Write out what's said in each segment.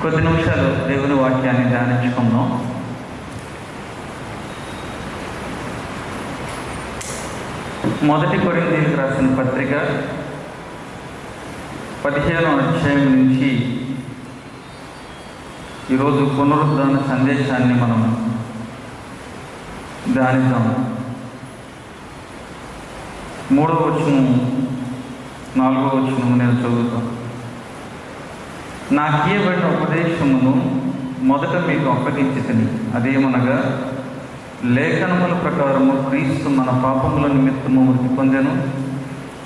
కొద్ది నిమిషాలు దేవుని వాక్యాన్ని ధ్యానించుకుందాం. మొదటి కొరింథీయులకు రాసిన పత్రిక 15వ అధ్యాయం నుంచి ఈరోజు పునరుద్ధాన సందేశాన్ని మనం ధ్యానిద్దాం. 3వ వచనం 4వ వచనం నేను చదువుతాను. నాకియబడిన ఉపదేశమును మొదట మీకు అప్పగించితిని, అదేమనగా లేఖనముల ప్రకారము క్రీస్తు మన పాపముల నిమిత్తము మృతి పొందెను,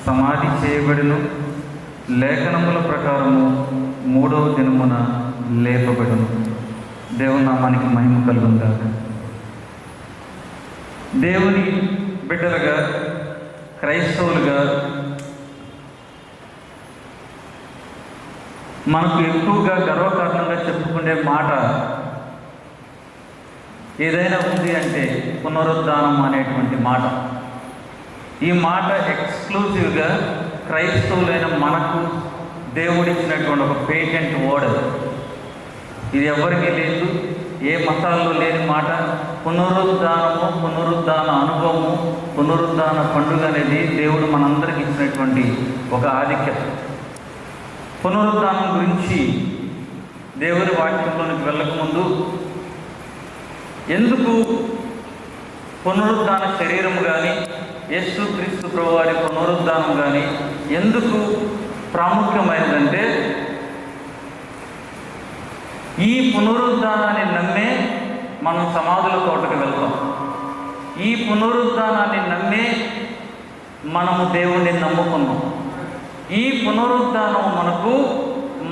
సమాధి చేయబడిను, లేఖనముల ప్రకారము 3వ దినమున లేపబడును. దేవుని నామానికి మహిమ కలుగునుగాక. దేవుని బిడ్డలుగా, క్రైస్తవులుగా మనకు ఎక్కువగా గర్వకారణంగా చెప్పుకునే మాట ఏదైనా ఉంది అంటే పునరుద్ధానం అనేటువంటి మాట. ఈ మాట ఎక్స్క్లూజివ్గా క్రైస్తవులైన మనకు దేవుడిచ్చినటువంటి ఒక పేటెంట్ వర్డ్. ఇది ఎవరికీ లేదు, ఏ మతాల్లో లేని మాట. పునరుద్ధానము, పునరుద్ధాన అనుభవము, పునరుద్ధాన పండుగ అనేది దేవుడు మనందరికి ఇచ్చినటువంటి ఒక ఆధిక్యత. పునరుద్ధానం గురించి దేవుని వాక్యంలోనికి వెళ్ళకముందు, ఎందుకు పునరుద్ధాన శరీరము కానీ యేసు క్రీస్తు ప్రభువారి పునరుద్ధానం కానీ ఎందుకు ప్రాముఖ్యమైనదంటే, ఈ పునరుద్ధానాన్ని నమ్మే మనం సమాధుల తోటకు వెళ్తాం. ఈ పునరుద్ధానాన్ని నమ్మే మనము దేవుణ్ణి నమ్ముకున్నాం. ఈ పునరుద్ధానం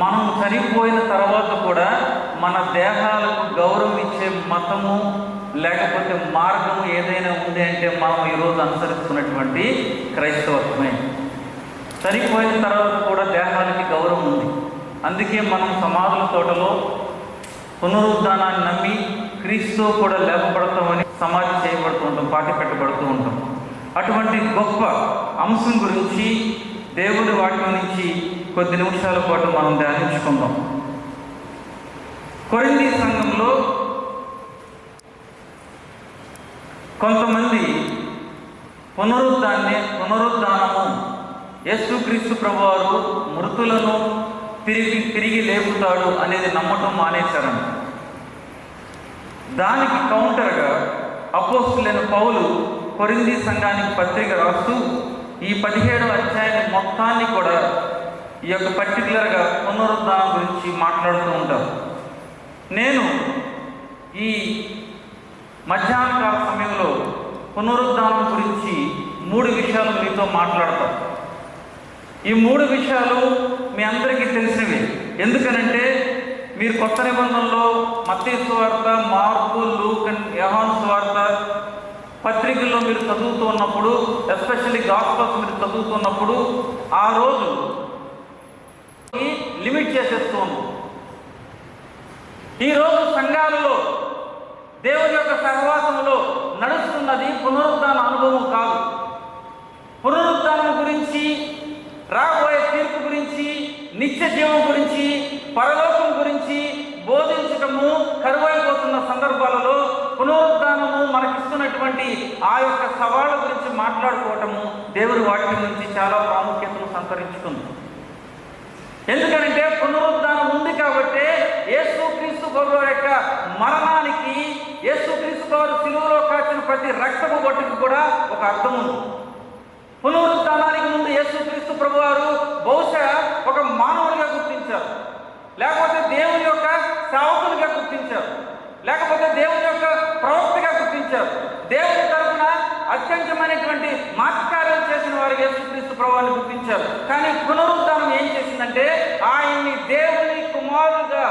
మనం చనిపోయిన తర్వాత కూడా మన దేహాలకు గౌరవం ఇచ్చే మతము లేకపోతే మార్గము ఏదైనా ఉంది అంటే మనం ఈరోజు అనుసరిస్తున్నటువంటి క్రైస్తవత్వమే. చనిపోయిన తర్వాత కూడా దేహాలకి గౌరవం ఉంది. అందుకే మనం సమాధుల తోటలో పునరుద్ధానాన్ని నమ్మి క్రీస్తు కూడా లేపబడతామని సమాధి చేయబడుతూ ఉంటాం, పాటి పెట్టబడుతూ ఉంటాం. అటువంటి గొప్ప అంశం గురించి దేవుని వాక్యం నుంచి కొద్ది నిమిషాల పాటు మనం ధ్యానించుకుందాం. కొరింథీ సంఘంలో కొంతమంది పునరుద్ధానము యేసుక్రీస్తు ప్రభువారు మృతులను తిరిగి లేపుతాడు అనేది నమ్మటం మానేశారని. దానికి కౌంటర్గా అపోస్తులైన పౌలు కొరింథీ సంఘానికి పత్రిక రాస్తూ ఈ 17వ అధ్యాయాన్ని మొత్తాన్ని కూడా ఈ యొక్క పర్టికులర్గా పునరుద్ధానం గురించి మాట్లాడుతూ ఉంటారు. నేను ఈ మధ్యాహ్న కాల సమయంలో పునరుద్ధానం గురించి 3 విషయాలు మీతో మాట్లాడతాను. ఈ 3 విషయాలు మీ అందరికీ తెలిసినవి. ఎందుకనంటే మీరు కొత్త నిబంధనలో మత్తయి సువార్త, మార్కు, లూకా, యోహాను సువార్త పత్రికల్లో మీరు చదువుతూ ఉన్నప్పుడు, ఎస్పెషల్లీ గాస్పల్స్ మీరు చదువుతున్నప్పుడు ఆ రోజు లిమిట్ చేసేస్తూ ఉన్నాం. ఈరోజు సంఘాలలో దేవుని యొక్క సహవాసంలో నడుస్తున్నది పునరుద్ధాన అనుభవం కాదు. పునరుద్ధానం గురించి, రాబోయే తీర్పు గురించి, నిత్య జీవం గురించి, పరలోకం గురించి బోధించటము కరువైపోతున్న సందర్భాలలో పునరుద్ధానము మనకిస్తున్నటువంటి ఆ యొక్క సవాళ్ళ గురించి మాట్లాడుకోవటము దేవుని వాక్యం నుంచి చాలా ప్రాముఖ్యతను సంతరించుకుంది. ఎందుకంటే పునరుద్ధానం ఉంది కాబట్టి యేసుక్రీస్తు ప్రభువు యొక్క మరణానికి, యేసుక్రీస్తు ప్రభువు సిలువలో కాచిన ప్రతి రక్తము బొట్టుకి కూడా ఒక అర్థం ఉంది. పునరుద్ధానానికి ముందు యేసుక్రీస్తు ప్రభువారు బహుశా ఒక మానవునిగా గుర్తించారు, లేకపోతే దేవుని యొక్క సేవకునిగా గుర్తించారు, లేకపోతే దేవుని యొక్క ప్రవక్తగా గుర్తించారు. దేవుని తరఫున అత్యంతమైనటువంటి మాత్కార్యం చేసిన వారికి యేసుక్రీస్తు ప్రభువుని గుర్తించారు. కానీ పునరుద్ధానం ఏం చేసిందంటే ఆయన్ని దేవుని కుమారుడుగా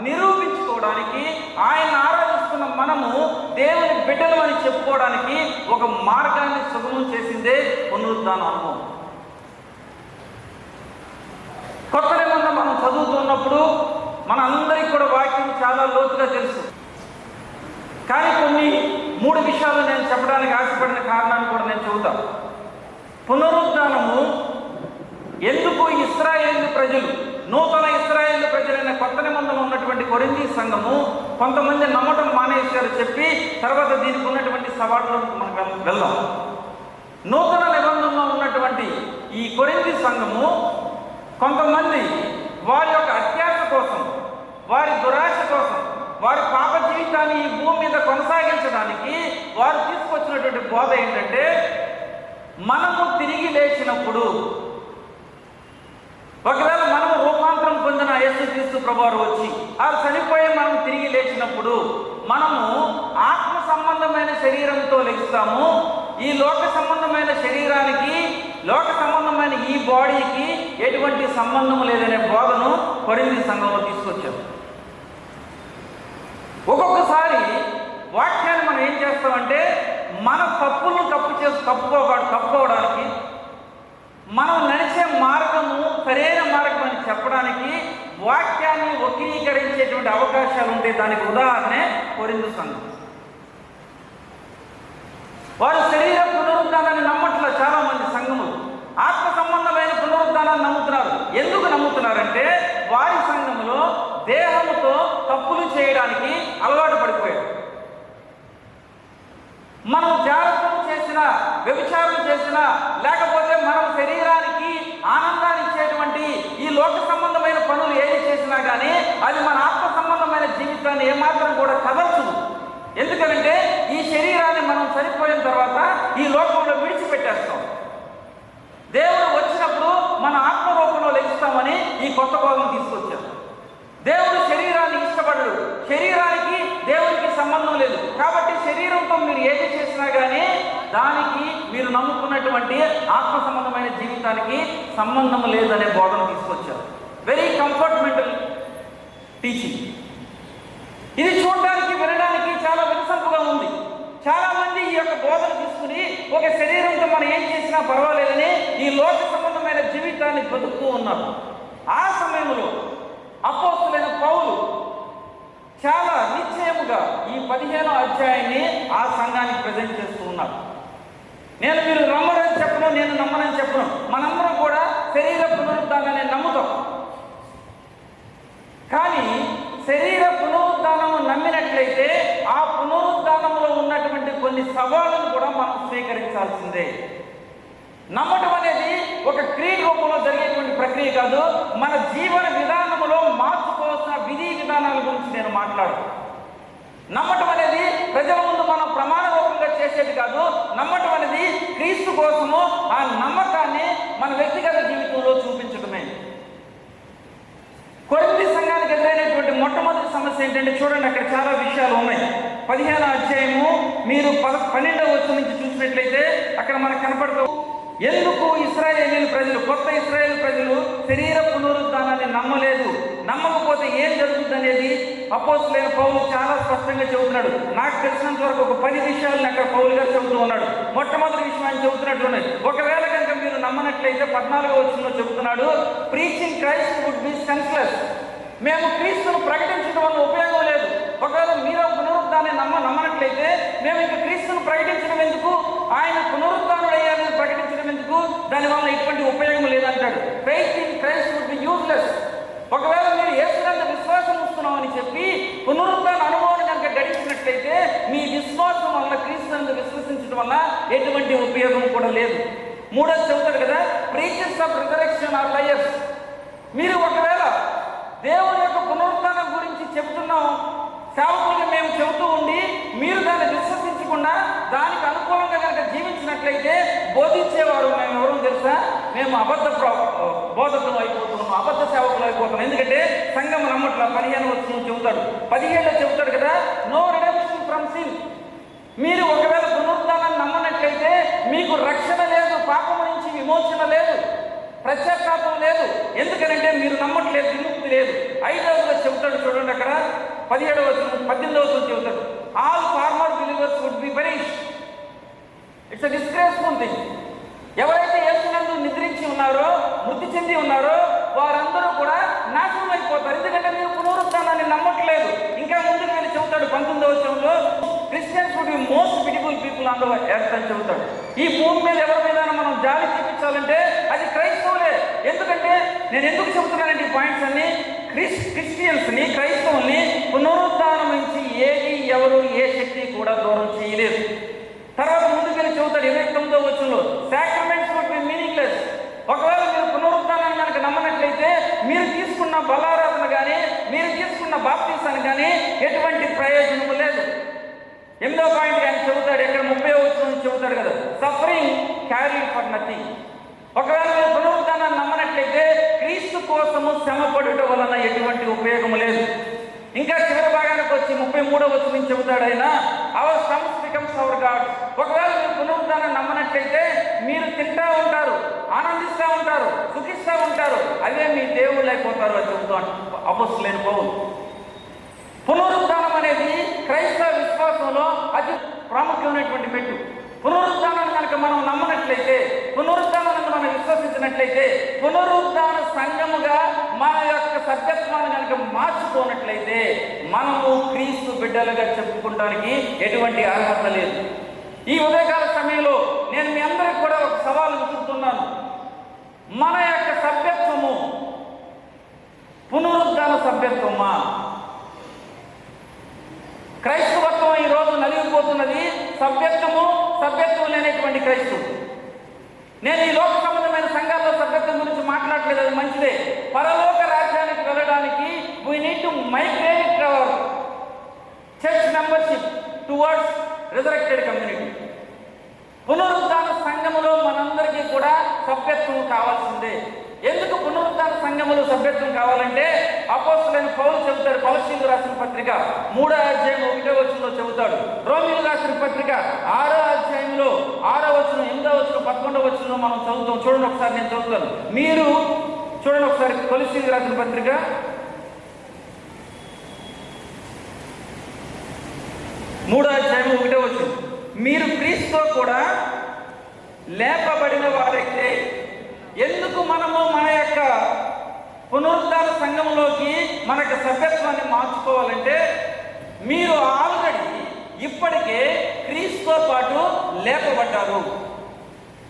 నిరూపించుకోవడానికి, ఆయన ఆరాధిస్తున్న మనము దేవుని బిడ్డలు అని చెప్పుకోవడానికి ఒక మార్గాన్ని సుగమం చేసిందే పునరుద్ధాన అనుభవం. కొత్త నిబంధన మనం చదువుతున్నప్పుడు మన అందరికీ కూడా వాక్యం చాలా లోతుగా తెలుసు. కానీ కొన్ని 3 విషయాలు నేను చెప్పడానికి ఆశపడిన కారణాన్ని కూడా నేను చెబుతాను. పునరుద్ధానము ఎందుకు ఇశ్రాయేలు ప్రజలు, నూతన ఇశ్రాయేలు ప్రజలైన కొత్త నిబంధన ఉన్నటువంటి కొరింథీ సంఘము కొంతమంది నమ్మటం మానేశారు చెప్పి తర్వాత దీనికి ఉన్నటువంటి సవాళ్ళు మనం వెళ్దాం. నూతన నిబంధనలో ఉన్నటువంటి ఈ కొరింథీ సంఘము కొంతమంది వారి యొక్క అత్యాశ కోసం, వారి దురాశ కోసం, వారి పాప జీవితాన్ని ఈ భూమి మీద కొనసాగించడానికి వారు తీసుకొచ్చినటువంటి బోధ ఏంటంటే, మనము తిరిగి లేచినప్పుడు, ఒకవేళ మనము రూపాంతరం పొందిన యేసుక్రీస్తు ప్రభువారు వచ్చి ఆ చనిపోయి మనం తిరిగి లేచినప్పుడు మనము ఆత్మ సంబంధమైన శరీరంతో లెగిస్తాము. ఈ లోక సంబంధమైన శరీరానికి, లోక సంబంధమైన ఈ బాడీకి ఎటువంటి సంబంధం లేదనే బోధను కొరింథీ సంఘంలో తీసుకొచ్చారు. ఒక్కొక్కసారి వాక్యాన్ని మనం ఏం చేస్తామంటే, మన తప్పులను కప్పుకోవడానికి, మనం నడిచే మార్గము సరైన మార్గం అని చెప్పడానికి వాక్యాన్ని వక్రీకరించేటువంటి అవకాశాలు ఉంటాయి. దానికి ఉదాహరణే కొరింథీ సంఘం. వారు శరీర పునరుద్ధానాన్ని నమ్మట్ల చాలామంది సంఘములు ఆత్మ సంబంధమైన పునరుద్ధానాన్ని నమ్ముతున్నారు. ఎందుకు నమ్ముతున్నారంటే, వారి సంఘములో దేహముతో తప్పులు చేయడానికి అలవాటు పడిపోయారు. మనం జాగ్రత్తలు చేసినా, వ్యభిచారం చేసినా, లేకపోతే మనం శరీరానికి ఆనందాన్ని ఇచ్చేటువంటి ఈ లోక సంబంధమైన పనులు ఏది చేసినా కానీ అది మన ఆత్మ సంబంధమైన జీవితాన్ని ఏమాత్రం కూడా కదల్చదు. ఎందుకంటే ఈ శరీరాన్ని మనం చనిపోయిన తర్వాత ఈ లోకంలో విడిచిపెట్టేస్తాం. దేవుడు వచ్చినప్పుడు మన ఆత్మరూపంలో లెగిస్తామని ఈ కొత్త బోధన తీసుకొచ్చారు. దేవుడు శరీరాన్ని ఇష్టపడడు, శరీరానికి దేవుడికి సంబంధం లేదు. కాబట్టి శరీరంతో మీరు ఏది చేసినా కానీ దానికి మీరు నమ్ముకున్నటువంటి ఆత్మ సంబంధమైన జీవితానికి సంబంధం లేదనే బోధన తీసుకొచ్చారు. Very comfortable teaching. ఇది చూడడానికి, వినడానికి చాలా వినసంపుగా ఉంది. చాలామంది ఈ యొక్క బోధన తీసుకుని ఒక శరీరంతో మనం ఏం చేసినా పర్వాలేదని ఈ లోక సంబంధమైన జీవితాన్ని బతుకుతూ ఉన్నారు. ఆ సమయంలో అపోస్తలుడైన పౌలు చాలా నిశ్చయముగా ఈ 15వ అధ్యాయాన్ని ఆ సంఘానికి ప్రజెంట్ చేస్తూ ఉన్నారు. నేను మీరు నమ్మరని చెప్పను, నేను నమ్మనని చెప్పను. మనందరం కూడా శరీర పునరుద్ధానాన్ని నమ్ముతాం. కానీ శరీర పునరుద్ధానము నమ్మినట్లయితే ఆ పునరుద్ధానంలో ఉన్నటువంటి కొన్ని సవాళ్ళను కూడా మనం స్వీకరించాల్సిందే. నమ్మటం అనేది ఒక క్రియ రూపంలో జరిగేటువంటి ప్రక్రియ కాదు. మన జీవన విధానంలో మార్చుకోవాల్సిన విధి విధానాల గురించి నేను మాట్లాడు. నమ్మటం అనేది ప్రజల ముందు మనం ప్రమాణ రూపంగా చేసేది కాదు. నమ్మటం అనేది క్రీస్తు కోసము ఆ నమ్మకాన్ని మన వ్యక్తిగత జీవితంలో చూపించడమే. కొరింథీ సంఘానికి ఎదురైనటువంటి మొట్టమొదటి సమస్య ఏంటంటే, చూడండి అక్కడ చాలా విషయాలు ఉన్నాయి. 15వ అధ్యాయము మీరు 12వ వచనం నుంచి చూసినట్లయితే అక్కడ మనకు కనపడుతూ, ఎందుకు ఇశ్రాయేలీయుల ప్రజలు, కొత్త ఇశ్రాయేలు ప్రజలు శరీర పునరుద్ధానాన్ని నమ్మలేదు, నమ్మకపోతే ఏం జరుగుతుంది అనేది అపోస్తలుడైన పౌలు చాలా స్పష్టంగా చెబుతున్నాడు. నాకు తెలిసినంత వరకు ఒక 10 విషయాలను అక్కడ పౌలు గారు చెబుతూ ఉన్నాడు. మొట్టమొదటి విషయాన్ని చెబుతున్నట్టున్నాయి. ఒకవేళ కనుక మీరు నమ్మనట్లయితే 14వ వచనంలో చెబుతున్నాడు, preaching Christ would be senseless. మేము క్రీస్తును ప్రకటించడం వల్ల ఉపయోగం లేదు. ఒకవేళ మీరు పునరుద్ధాన్ని నమ్మనట్లయితే మేము ఇంకా క్రీస్తును ప్రకటించడం ఎందుకు, ఆయన పునరుద్ధానుడు అయ్యారని ప్రకటించడం ఎందుకు, దానివల్ల ఎటువంటి ఉపయోగం లేదంటాడు. Faith in Christ would be useless. ఒకవేళ మీరు యేసునందు విశ్వాసం ఉంచుతున్నామని చెప్పి పునరుద్ధాన అనుభవాన్ని కనుక గడిచినట్లయితే మీ విశ్వాసం వల్ల, క్రీస్తునందు విశ్వసించడం వల్ల ఎటువంటి ఉపయోగం కూడా లేదు. మూడోది చెబుతాడు కదా, preachers of resurrection are liars. మీరు ఒకవేళ దేవుని యొక్క పునరుద్ధానం గురించి చెబుతున్నాం, సేవకులుగా మేము చెబుతూ ఉండి మీరు దాన్ని విశ్వసించకుండా దానికి అనుకూలంగా కనుక జీవించినట్లయితే బోధించేవారు మేము ఎవరో తెలుసా, మేము అబద్ధ బోధకులు అయిపోతున్నాం, అబద్ధ సేవకులు అయిపోతున్నాం. ఎందుకంటే సంఘం నమ్మట్ల. 15వ వచనం చెబుతాడు, 17లో చెబుతాడు కదా, నో రిడెంప్షన్ ఫ్రమ్ సిన్. మీరు ఒకవేళ పునరుద్ధానాన్ని నమ్మనట్లయితే మీకు రక్షణ లేదు, పాపం నుంచి విమోచన లేదు, పశ్చాత్తాపం లేదు. ఎందుకనంటే మీరు నమ్మట్లేదు, విముక్తి లేదు. 5వదిలో చెబుతాడు చూడండి, అక్కడ 17వ వచనం 18వ వచనం చెబుతాడు, all former believers would be perished. It's a disgraceful thing. ఎవరైతే యేసునందు నిద్రించి ఉన్నారో, మృతి చెంది ఉన్నారో వారందరూ కూడా నాశనం అయిపోతారు. ఎందుకంటే మీరు పునరుద్ధానాన్ని నమ్మట్లేదు. ఇంకా ముందుకు వెళ్ళి చెబుతాడు 19వ వచనంలో, Christians would be most beautiful people on the earth అని చెబుతాడు. ఈ భూమి మీద ఎవరి మీద మనం జాలి చూపించాలంటే అది క్రైస్తవులే. ఎందుకంటే నేను ఎందుకు చెబుతున్నానంటే ఈ పాయింట్స్ అన్ని, క్రిస్టియన్స్ని, క్రైస్తవుల్ని తీసుకున్న బాప్తీసాన్ని కానీ ఎటువంటి ప్రయోజనము లేదు. 8వ పాయింట్ ఆయన చెబుతాడు, ఇక్కడ 30వ వచనం చెబుతాడు కదా, సఫరింగ్ క్యారీ ఫర్ నథింగ్. ఒకవేళ మీరు పునరుద్ధానాన్ని నమ్మనట్లయితే క్రీస్తు కోసము శ్రమపడుట వలన ఎటువంటి ఉపయోగము లేదు. ఇంకా చివరి భాగానికి వచ్చి 33వ వచనం చెబుతాడు ఆయన, our stomachs becomes our god. ఒకవేళ మీరు పునరుద్ధానాన్ని నమ్మనట్లయితే మీరు తింటా ఉంటారు, ఆనందిస్తూ ఉంటారు, సుఖిస్తూ ఉంటారు, అవే మీ దేవుళ్ళు అయిపోతారు అని చెబుతూ అపొస్తలుడైన పౌలు. పునరుద్ధానం అనేది క్రైస్తవ విశ్వాసంలో అతి ప్రాముఖ్యమైనటువంటి మెట్టు. పునరుద్ధానాన్ని కనుక మనం నమ్మనట్లయితే, పునరుద్ధానాన్ని మనం విశ్వసించినట్లయితే, పునరుద్ధాన సంఘముగా మన యొక్క సభ్యత్వాన్ని కనుక మార్చుకోనట్లయితే మనము క్రీస్తు బిడ్డలుగా చెప్పుకోవడానికి ఎటువంటి అర్హత లేదు. ఈ ఉదయకాల సమయంలో నేను మీ అందరికి కూడా ఒక సవాలు విసురుతున్నాను. మన యొక్క సభ్యత్వము పునరుద్ధాన సభ్యత్వమా? క్రైస్తవత్వం ఈరోజు నలిగిపోతున్నది సభ్యత్వం లేనటువంటి క్రైస్తవుడు. నేను ఈ లోక సంబంధమైన సంఘాల్లో సభ్యత్వం గురించి మాట్లాడలేదు, అది మంచిదే. పరలోక రాజ్యానికి వెళ్ళడానికి we need to migrate our church membership towards resurrected community. పునరుద్ధాన సంఘములో మనందరికీ కూడా సభ్యత్వం కావాల్సిందే. ఎందుకు పునరుద్ధాన సంఘములో సభ్యత్వం కావాలంటే అపొస్తలుడైన పౌలు చెబుతాడు. కొలస్సీయులకు రాసిన పత్రిక 3వ అధ్యాయం 1వ వచనంలో చెబుతాడు. రోమీయులకు రాసిన పత్రిక 6వ అధ్యాయంలో 6వ వచనం, 8వ వచనం, 11వ వచనంలో మనం చదువుతాం. చూడండి ఒకసారి, నేను చదువుతాను, మీరు చూడండి ఒకసారి. కొలస్సీయులకు రాసిన పత్రిక 3వ అధ్యాయం 1వ వచనం, మీరు క్రీస్తుతో కూడా లేపబడిన వారైతే. ఎందుకు మనము మన యొక్క పునరుద్ధాన సంఘంలోకి మనకు సభ్యత్వాన్ని మార్చుకోవాలంటే, మీరు ఆల్రెడీ ఇప్పటికే క్రీస్తుతో పాటు లేపబడ్డారు.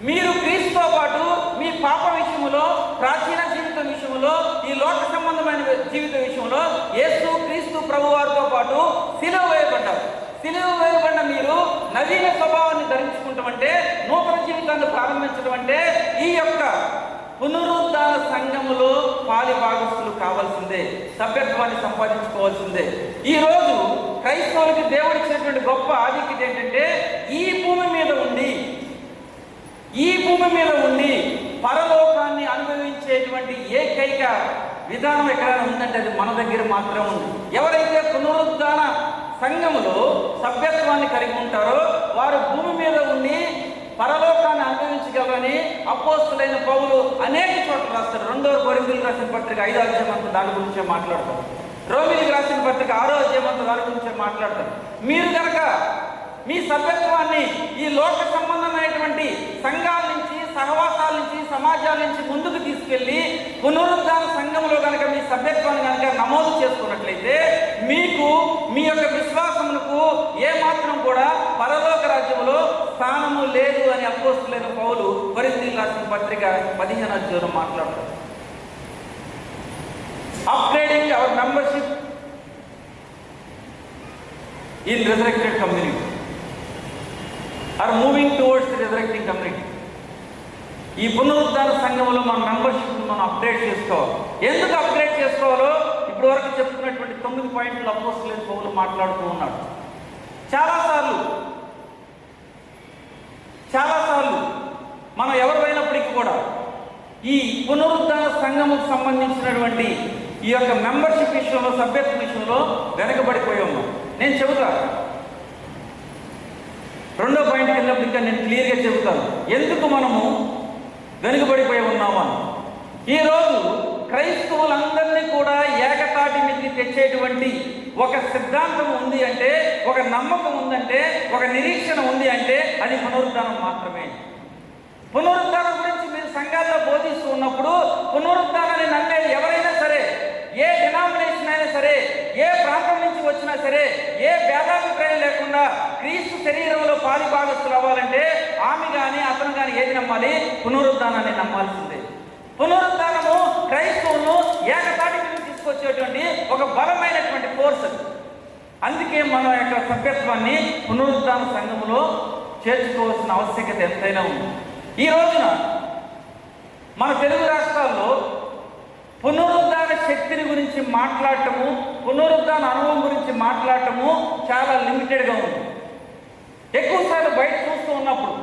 మీరు క్రీస్తుతో పాటు మీ పాప విషయంలో, ప్రాచీన జీవితం విషయంలో, ఈ లోక సంబంధమైన జీవిత విషయంలో యేసు క్రీస్తు ప్రభువారితో పాటు సిలువ వేయబడ్డారు. సిలువ వేయబడిన మీరు నవీన స్వభావాన్ని ధరించుకుంటామంటే, నూతన జీవితాన్ని ప్రారంభించడం అంటే ఈ యొక్క పునరుద్ధాన సంఘములో పాలి భాగస్తులు కావాల్సిందే, సభ్యత్వాన్ని సంపాదించుకోవాల్సిందే. ఈరోజు క్రైస్తవులకి దేవుడిచ్చినటువంటి గొప్ప ఆధిక్యత ఏంటంటే, ఈ భూమి మీద ఉండి పరలోకాన్ని అనుభవించేటువంటి ఏకైక విధానం ఎక్కడైనా ఉందంటే అది మన దగ్గర మాత్రమే ఉంది. ఎవరైతే పునరుద్ధాన సంఘములో సభ్యత్వాన్ని కలిగి ఉంటారో వారు భూమి మీద ఉండి పరలోకాన్ని అనుభవించగలరని అపోస్తలుడైన పౌలు అనేక చోట్ల రాస్తాడు. 2వ కొరింథీయులకు రాసిన పత్రిక 5వ అధ్యాయం అంతా దాని గురించే మాట్లాడతారు. రోమీయులకు రాసిన పత్రిక 6వ అధ్యాయం అంతా దాని గురించే మాట్లాడతారు. మీరు కనుక మీ సభ్యత్వాన్ని ఈ లోక సంబంధమైనటువంటి సంఘాల నుంచి, సహవాసాల నుంచి, సమాజాల నుంచి ముందుకు తీసుకెళ్ళి పునరుద్ధాన సంఘంలో కనుక మీ సభ్యత్వాన్ని కనుక నమోదు చేసుకున్నట్లయితే మీకు మీ యొక్క విశ్వాసమునకు ఏమాత్రం కూడా పరలోక రాజ్యంలో స్థానము లేదు అని అపోస్తలుడైన పౌలు కొరింథీయులకు రాసిన పత్రిక 15వ అధ్యాయంలో మాట్లాడతారు. Upgrading our membership in resurrected community or moving towards the resurrecting community. ఈ పునరుద్ధాన సంఘంలో మన మెంబర్షిప్ను మనం అప్డేట్ చేసుకోవాలి. ఎందుకు అప్డేట్ చేసుకోవాలో ఇప్పటి వరకు చెప్పుకున్నటువంటి 9 పాయింట్లు అపోస్తలుడైన పౌలు మాట్లాడుతూ ఉన్నాడు. చాలాసార్లు మనం ఎవరైనప్పటికీ కూడా ఈ పునరుద్ధాన సంఘముకు సంబంధించినటువంటి ఈ యొక్క మెంబర్షిప్ విషయంలో, సభ్యత్వ విషయంలో వెనకబడిపోయి ఉన్నాం. నేను చెబుతాను, 2వ పాయింట్కి వెళ్ళినప్పుడు ఇంకా నేను క్లియర్గా చెబుతాను ఎందుకు మనము వెనుకబడిపోయి ఉన్నామని. ఈరోజు క్రైస్తవులందరినీ కూడా ఏకతాటి మీదకి తెచ్చేటువంటి ఒక సిద్ధాంతం ఉంది అంటే, ఒక నమ్మకం ఉందంటే, ఒక నిరీక్షణ ఉంది అంటే అది పునరుద్ధానం మాత్రమే. పునరుద్ధానం గురించి మీరు సంఘాల్లో బోధిస్తూ ఉన్నప్పుడు పునరుద్ధానాన్ని నమ్మే ఎవరైనా సరే, ఏ డినామినేషన్ అయినా సరే, ఏ ప్రాంతం నుంచి వచ్చినా సరే, ఏ భేదాభిప్రాయం లేకుండా క్రీస్తు శరీరంలో పాలి భాగస్తులు అవ్వాలంటే ఆమె కానీ అతను కానీ ఏది నమ్మాలి? పునరుద్ధానాన్ని నమ్మాల్సిందే. పునరుద్ధానము క్రైస్తవులను ఏకతాటి మీద తీసుకొచ్చేటువంటి ఒక బలమైనటువంటి ఫోర్స్. అందుకే మన యొక్క సభ్యత్వాన్ని పునరుద్ధాన సంఘములో చేర్చుకోవాల్సిన ఆవశ్యకత ఎంతైనా ఉంది. ఈ రోజున మన తెలుగు రాష్ట్రాల్లో పునరుద్ధాన శక్తిని గురించి మాట్లాడటము పునరుద్ధాన అనుభవం గురించి మాట్లాడటము చాలా లిమిటెడ్గా ఉంది. ఎక్కువసార్లు బయట చూస్తూ ఉన్నప్పుడు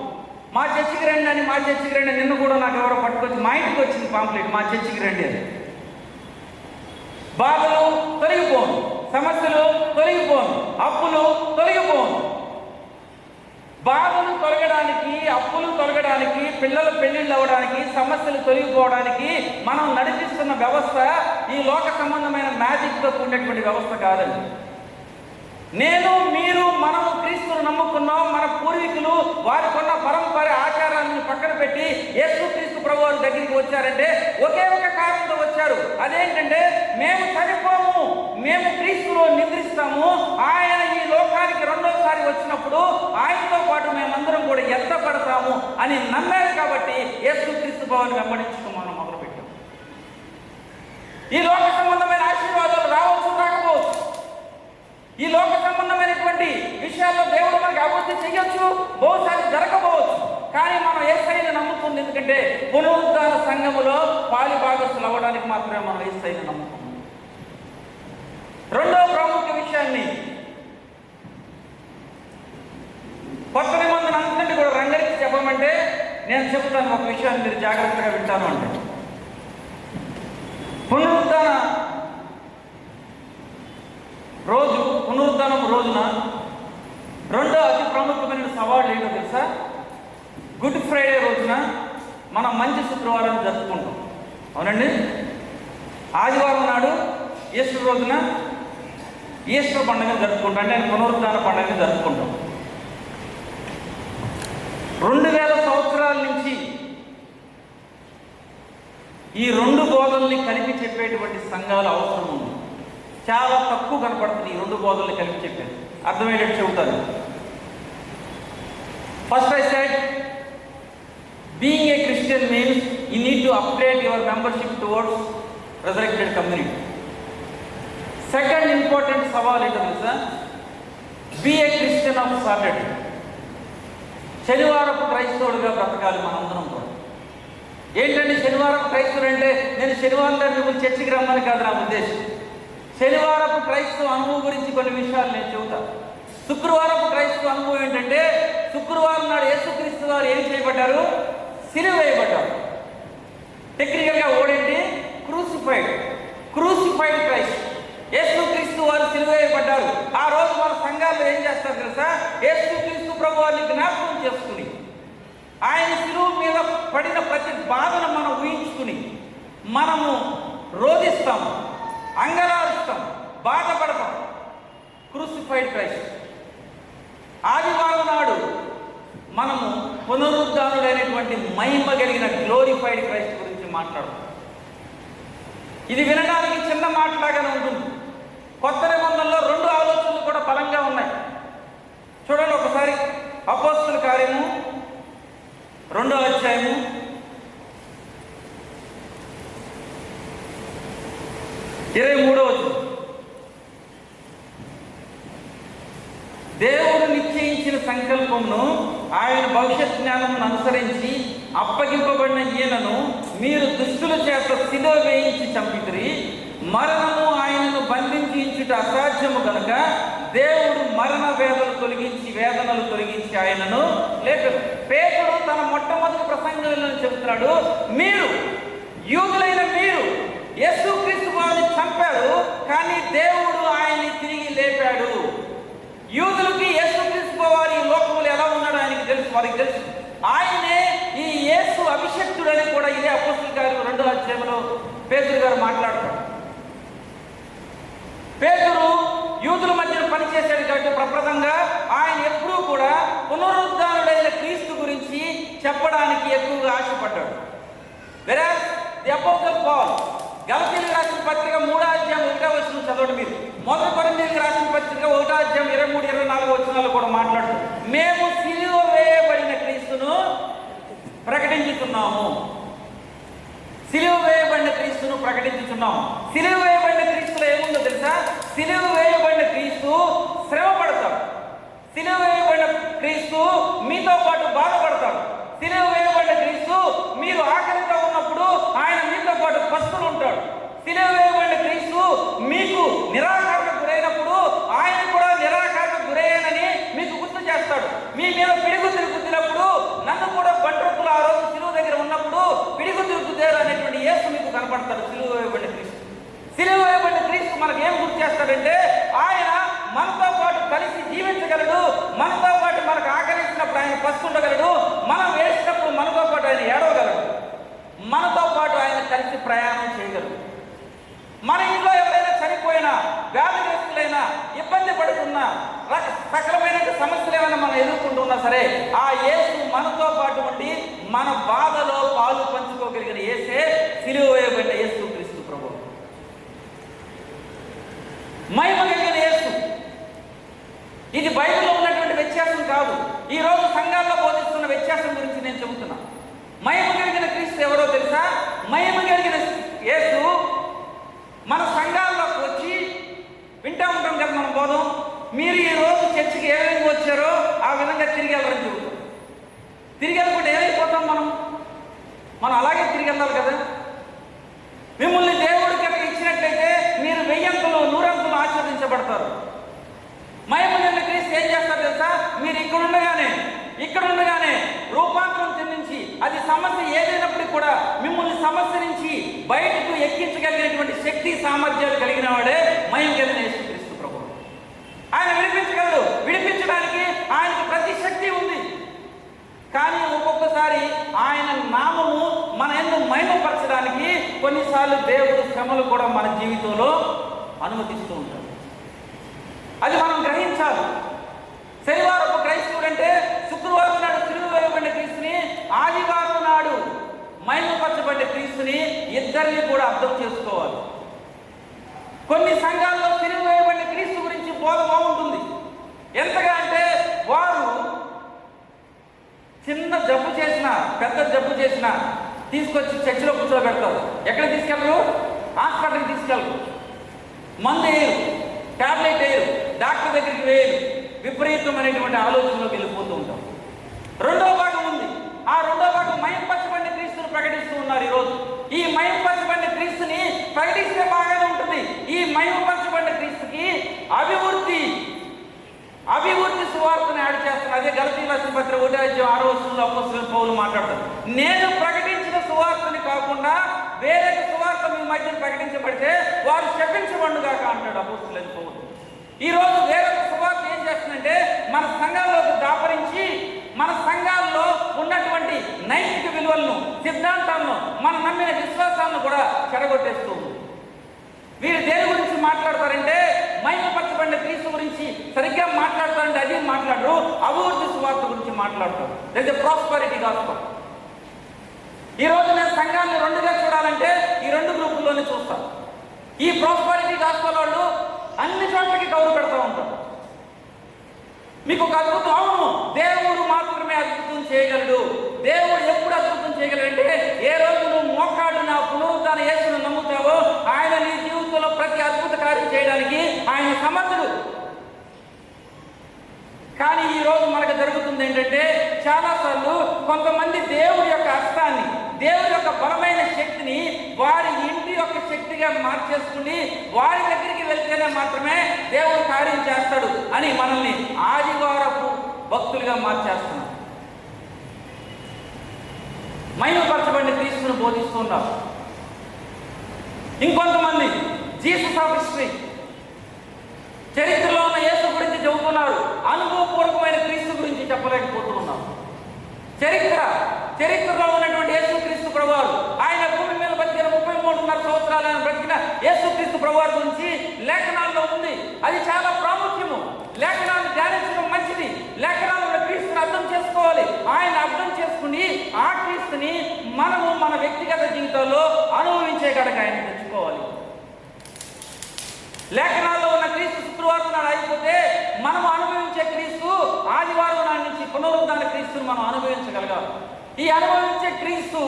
మా చర్చికి రండి అని, మా చర్చికి రండి, నిన్ను కూడా నాకు ఎవరో పట్టుకొచ్చి మా ఇంటికి వచ్చింది పాంప్లెట్, మా చర్చికి రండి అని. బాధలు తొలగిపోను, సమస్యలు తొలగిపోను, అప్పులు తొలగిపోను. బాధలు తొలగడానికి, అప్పులు తొలగడానికి, పిల్లలు పెళ్లిళ్ళు అవ్వడానికి, సమస్యలు తొలగిపోవడానికి మనం నడిపిస్తున్న వ్యవస్థ ఈ లోక సంబంధమైన మ్యాజిక్తో కూడినటువంటి వ్యవస్థ కాదండి. నేను, మీరు, మనము క్రీస్తును నమ్ముకున్నాం. మన పూర్వీకులు వారికున్న పరంపర ఆచారాలను పక్కన పెట్టి యేసు క్రీస్తు ప్రభు వారి దగ్గరికి వచ్చారంటే ఒకే ఒక కారణంతో వచ్చారు. అదేంటంటే మేము చనిపోము, మేము క్రీస్తులో నిద్రిస్తాము, ఆయన ఈ లోకానికి రెండోసారి వచ్చినప్పుడు ఆయనతో పాటు మేమందరం కూడా ఎత్తపడతాము అని నమ్మారు. కాబట్టి యేసు క్రీస్తు ప్రభువుని వెంబడించడం మనం మొదలుపెట్టాం. ఈ లోక సంబంధమైన ఆశీర్వాదాలు రావచ్చు, రాకపోవచ్చు. ఈ లోక సంబంధమైనటువంటి విషయాల్లో దేవుడు మనకి అభివృద్ధి చేయొచ్చు, బహుశాలి జరగకపోవచ్చు. కానీ మనం యేసయ్యను నమ్ముతుంది ఎందుకంటే పునరుద్ధాన సంఘములో పాలిభాగస్తులు అవ్వడానికి మాత్రమే మనం యేసయ్యను నమ్ముతున్నాం. రెండో ప్రాముఖ్య విషయాన్ని, కొత్త నిబంధన అంతటి కూడా రంగరికి చెప్పమంటే నేను చెబుతాను ఒక విషయాన్ని, మీరు జాగ్రత్తగా వింటాను అంటే, పునరుద్ధానం రోజున రెండో అతి ప్రాముఖ్యమైన సవాళ్ళు ఏంటో తెలుసా? గుడ్ ఫ్రైడే రోజున మనం మంచి శుక్రవారాన్ని జరుపుకుంటాం, అవునండి. ఆదివారం నాడు ఈస్టర్ రోజున ఈస్టర్ పండుగను జరుపుకుంటాం, అంటే పునరుద్ధాన పండుగను జరుపుకుంటాం. 2000 సంవత్సరాల నుంచి ఈ రెండు బోధల్ని కలిపి చెప్పేటువంటి సంఘాలు అవసరం ఉంది. చాలా తక్కువ కనపడుతుంది ఈ రెండు బోధల్ని కలిపి చెప్పేది. అర్థమయ్యేటట్టు చెబుతాను. First I said, being a Christian means you need to upgrade your membership towards resurrected community. Second important సవాల్ ఏంటో తెలుసా? Be a Christian of Saturday. శనివారపు క్రైస్తవుడిగా బ్రతకాలి మనందరం కూడా. ఏంటంటే శనివారం క్రైస్తవుడు అంటే నేను శనివారం మిమ్మల్ని చర్చికి రమ్మని కాదు నా ఉద్దేశం. శనివారపు క్రైస్తవ అనుభవం గురించి కొన్ని విషయాలు నేను చెబుతాను. శుక్రవారపు క్రైస్తవ అనుభవం ఏంటంటే శుక్రవారం నాడు యేసుక్రీస్తు వారు ఏం చేయబడ్డారు? సిలువ వేయబడ్డారు. టెక్నికల్గా ఓడేంటి? Crucified Christ. యేసుక్రీస్తు వారు సిలువ వేయబడ్డారు. ఆ రోజు మన సంఘాల్లో ఏం చేస్తారు తెలుసా? యేసుక్రీస్తు ప్రభు వారిని జ్ఞాపకం చేసుకుని ఆయన సిలువ మీద పడిన ప్రతి బాధను మనం ఊహించుకుని మనము రోధిస్తాం, అంగలారుస్తాం, బాధపడతాం. Crucified Christ. ఆదివారం నాడు మనము పునరుద్ధానుడైనటువంటి మహిమ కలిగిన గ్లోరిఫైడ్ క్రైస్ట్ గురించి మాట్లాడతాం. ఇది వినడానికి చిన్న మాటలాగానే ఉంటుంది. కొత్త నిబంధనలో రెండు ఆలోచనలు కూడా బలంగా ఉన్నాయి. చూడండి ఒకసారి, అపోస్తలుల కార్యము 2వ అధ్యాయము 23వ వచనం. దేవుడు నిశ్చయించిన సంకల్పమును ఆయన భవిష్యత్ జ్ఞానమును అనుసరించి అప్పగింపబడిన ఈయనను మీరు దుష్టుల చేత సిలువ వేయించి చంపితిరి. మరణము ఆయనను బంధించుట అసాధ్యము కనుక దేవుడు మరణ వేదనలు తొలగించి ఆయనను లేపాడు. పేతురు తన మొట్టమొదటి ప్రసంగంలో చెబుతున్నాడు, మీరు యూదులైన మీరు యేసుక్రీస్తు వారిని చంపారు, కానీ దేవుడు ఆయన్ని తిరిగి లేపాడు. యూదులకి యేసుక్రీస్తు వారి ఈ లోకములు ఎలా ఉన్నాడో ఆయనకి తెలుసు, వారికి తెలుసు. ఆయనే ఈ యేసు అభిషక్తుడని కూడా ఇదే అపోస్తలుల కార్యం 2వ అధ్యాయంలో పేతురు గారు మాట్లాడతాడు. పేతురు యూదుల మధ్యన పనిచేశాడు కాబట్టి ప్రప్రదంగా ఆయన ఎప్పుడూ కూడా పునరుద్ధానుడైన క్రీస్తు గురించి చెప్పడానికి ఎక్కువగా ఆశపడ్డాడు. వెరాజ్ ది అపోస్టల్ పాల్ గలతీయులకు రాసిన పత్రిక 3వ అధ్యాయం 1వ వచనం చదవండి. మీరు మొదటి కొరింథీయులకు రాసిన పత్రిక 1వ అధ్యాయం 23, 24 వచనాలు కూడా మాట్లాడుతూ మేము సిలువ వేయబడిన క్రీస్తును ప్రకటించుతున్నాము. సిలువ వేయబడిన క్రీస్తును ప్రకటించుతున్నాము. సిలువ వేయబడిన క్రీస్తులో ఏముందో తెలుసా? సిలువ వేయబడిన క్రీస్తు శ్రమ పడతాడు. సిలువ వేయబడిన క్రీస్తు మీతో పాటు బాధపడతాడు. సిలువ వేయబడిన క్రీస్తు మీరు ఆకలితో ఉన్నప్పుడు ఆయన మీతో పాటు పస్తులు ఉంటాడు. సిలువ వేయబడిన క్రీస్తు మీకు నిరాకరణకు గురైనప్పుడు ఆయన కూడా నిరాకరణకు గురయ్యానని మీకు గుర్తు చేస్తాడు. మీ మీద పిడిగుద్దులు గుద్దినప్పుడు నన్ను కూడా బంట్రొక్కులు ఆ రోజు సిలువ దగ్గర ఉన్నప్పుడు పిడిగుద్దులు గుద్దారు అనేటువంటి యేసు మీకు కనపడతాడు. సిలువ వేయబడిన క్రీస్తు, సిలువ వేయబడిన క్రీస్తు మనకు ఏం గుర్తు చేస్తాడంటే ఆయన మనతో పాటు కలిసి జీవించగలడు, మనతో పాటు మనకు ఆకలించినప్పుడు ఆయన పస్తుండగలడు, మనం వేసినప్పుడు మనతో పాటు ఆయన ఏడవగలడు, మనతో పాటు ఆయన కలిసి ప్రయాణం చేయగలడు. మన ఇంట్లో ఎవరైనా చనిపోయినా, వ్యాధిగ్రస్తులైనా, ఇబ్బంది పడుతున్నా, సకలమైన సమస్యలు ఏమైనా మనం ఎదుర్కొంటున్నా సరే ఆ యేసు మనతో పాటు ఉండి మన బాధలో పాలు పంచుకోగలిగిన యేసే సిలువ వేయబడిన యేసు క్రీస్తు ప్రభువు. మహిమ కలిగిన యేసు. ఇది బైబిల్లో ఉన్నటువంటి వ్యత్యాసం కాదు, ఈరోజు సంఘాల్లో బోధిస్తున్న వ్యత్యాసం గురించి నేను చెబుతున్నా. మహిమ కలిగిన క్రీస్తు ఎవరో తెలుసా? మహిమ కలిగిన యేసు మన సంఘాల్లోకి వచ్చి వింటా ఉంటాం కదా మనం బోధం. మీరు ఈ రోజు చర్చికి ఏ విధంగా వచ్చారో ఆ విధంగా తిరిగి వెళ్ళరని చెబుతాం. తిరిగి వెళ్ళకుండా ఏమైపోతాం మనం అలాగే తిరిగి వెళ్ళాలి కదా. మిమ్మల్ని దేవుడు కనుక ఇచ్చినట్లయితే మీరు 1000 అంతలు 100 అంతలు ఆశీర్వదించబడతారు. మహిమ కలిగిన క్రీస్తు ఏం చేస్తారు తెలుసా? మీరు ఇక్కడ ఉండగానే రూపాంతరం చెందించి అది సమస్య ఏదైనప్పటికీ కూడా మిమ్మల్ని సమస్య నుంచి బయటకు ఎక్కించగలిగినటువంటి శక్తి సామర్థ్యాలు కలిగిన వాడే మహిమ కలిగిన యేసుక్రీస్తు ప్రభువు. ఆయన విడిపించగలడు. విడిపించడానికి ఆయనకు ప్రతి శక్తి ఉంది. కానీ ఒక్కొక్కసారి ఆయన నామము మన యందు మహిమపరచడానికి కొన్నిసార్లు దేవుడు శ్రమలు కూడా మన జీవితంలో అనుమతిస్తూ ఉంటాడు. అది మనం గ్రహించాలి. శనివారపు క్రైస్తవుడు అంటే శుక్రవారం నాడు సిలువ వేయబడిన క్రీస్తుని, ఆదివారం నాడు మహిమపరచబడిన క్రీస్తుని ఇద్దరిని కూడా అర్థం చేసుకోవాలి. కొన్ని సంఘాల్లో సిలువ వేయబడిన క్రీస్తు గురించి బోధ బాగుంటుంది. ఎంతగా అంటే వారు చిన్న జబ్బు చేసినా పెద్ద జబ్బు చేసినా తీసుకొచ్చి చర్చిలో కూర్చోబెడతారు. ఎక్కడ తీసుకెళ్ళరు? హాస్పిటల్కి తీసుకెళ్ళరు. మందు వేయరు, టాబ్లెట్ వేయరు, డాక్టర్ దగ్గరికి వేయరు. విపరీతమైనటువంటి ఆలోచనలోకి వెళ్ళిపోతూ ఉంటాం. రెండో భాగం ఉంది. ఆ రెండో భాగం మహిమపరచబడిన క్రీస్తుని ప్రకటిస్తూ ఉన్నారు. ఈరోజు ఈ మహిమపరచబడిన క్రీస్తుని ప్రకటిస్తే బాగానే ఉంటుంది. ఈ మహిమపరచబడిన క్రీస్తుకి అభివృద్ధి సువార్తను యాడ్ చేస్తున్నారు. అదే గలతీ రాసిన పత్రిక 1:6 అపోస్తలుడైన పౌలు మాట్లాడతారు. నేను ప్రకటించిన సువార్తని కాకుండా వేరే సువార్త మీ మధ్యన ప్రకటించబడితే వారు శపించబడుగాక అంటాడు అపోస్తలుడైన పౌలు. ఈరోజు వేరొక సువార్త ఏం చేస్తుందంటే మన సంఘాల్లోకి దాపరించి మన సంఘాల్లో ఉన్నటువంటి నైతిక విలువలను, సిద్ధాంతాలను, మన నమ్మిన విశ్వాసాలను కూడా చెడగొట్టేస్తూ ఉంది. వీరు దేని గురించి మాట్లాడతారంటే మహిమపరచబడిన క్రీస్తు గురించి సరిగ్గా మాట్లాడతారంటే అది మాట్లాడరు, అభివృద్ధి సువార్త గురించి మాట్లాడతారు. లేదా ప్రాస్పరిటీ గాస్పెల్. ఈరోజు నేను సంఘాన్ని రెండుగా చూడాలంటే ఈ 2 గ్రూపుల్లోనే చూస్తాను. ఈ ప్రాస్పరిటీ గాస్పెల్ వాళ్ళు అన్ని చోట్లకి కౌరు పెడతా ఉంటారు. మీకు ఒక అద్భుతం, అవును దేవుడు మాత్రమే అద్భుతం చేయగలడు. దేవుడు ఎప్పుడు అద్భుతం చేయగలడంటే ఏ రోజు నువ్వు మోకాడు నా పునరుద్ధాన యేసును నమ్ముతావో ఆయన నీ జీవితంలో ప్రతి అద్భుత కార్యం చేయడానికి ఆయన సమర్థుడు. కానీ ఈ రోజు మనకు జరుగుతుంది ఏంటంటే చాలాసార్లు కొంతమంది దేవుడి యొక్క హస్తాన్ని, దేవుడి యొక్క బలమైన శక్తిని వారి ఇంటి యొక్క శక్తిగా మార్చేసుకుని వారి దగ్గరికి వెళ్తేనే మాత్రమే దేవుడు కార్యం చేస్తాడు అని మనల్ని ఆదివారపు భక్తులుగా మార్చేస్తున్నాం. మహిమపరచబడిన క్రీస్తును బోధిస్తున్నారు. ఇంకొంతమంది జీసస్ ఆఫ్ హిస్టరీ, చరిత్రలో ఉన్న యేసు గురించి చెబుతున్నారు, అనుభవపూర్వకమైన క్రీస్తు గురించి చెప్పలేకపోతూ ఉన్నారు. చరిత్రలో ఉన్నటువంటి యేసుక్రీస్తు ప్రభువారు, ఆయన భూమి మీద బతికిన 33.5 సంవత్సరాలు ఆయన బ్రతికిన యేసుక్రీస్తు ప్రభువారి గురించి లేఖనాల్లో ఉంది. అది చాలా ప్రాముఖ్యము. లేఖనాలను ధ్యానించడం మంచిది. లేఖనాలను క్రీస్తుని అర్థం చేసుకోవాలి. ఆయన అర్థం చేసుకుని ఆ క్రీస్తుని మనము మన వ్యక్తిగత జీవితంలో అనుభవించే కాడకు ఆయన తెచ్చుకోవాలి. లేఖనాల్లో ఉన్న క్రీస్తు శుక్రవారం నాడు అయిపోతే మనం అనుభవించే క్రీస్తు ఆదివారం నాడు నుంచి పునరుద్ధాన క్రీస్తుని మనం అనుభవించగలగాలి. ఈ అనుభవించే క్రీస్తు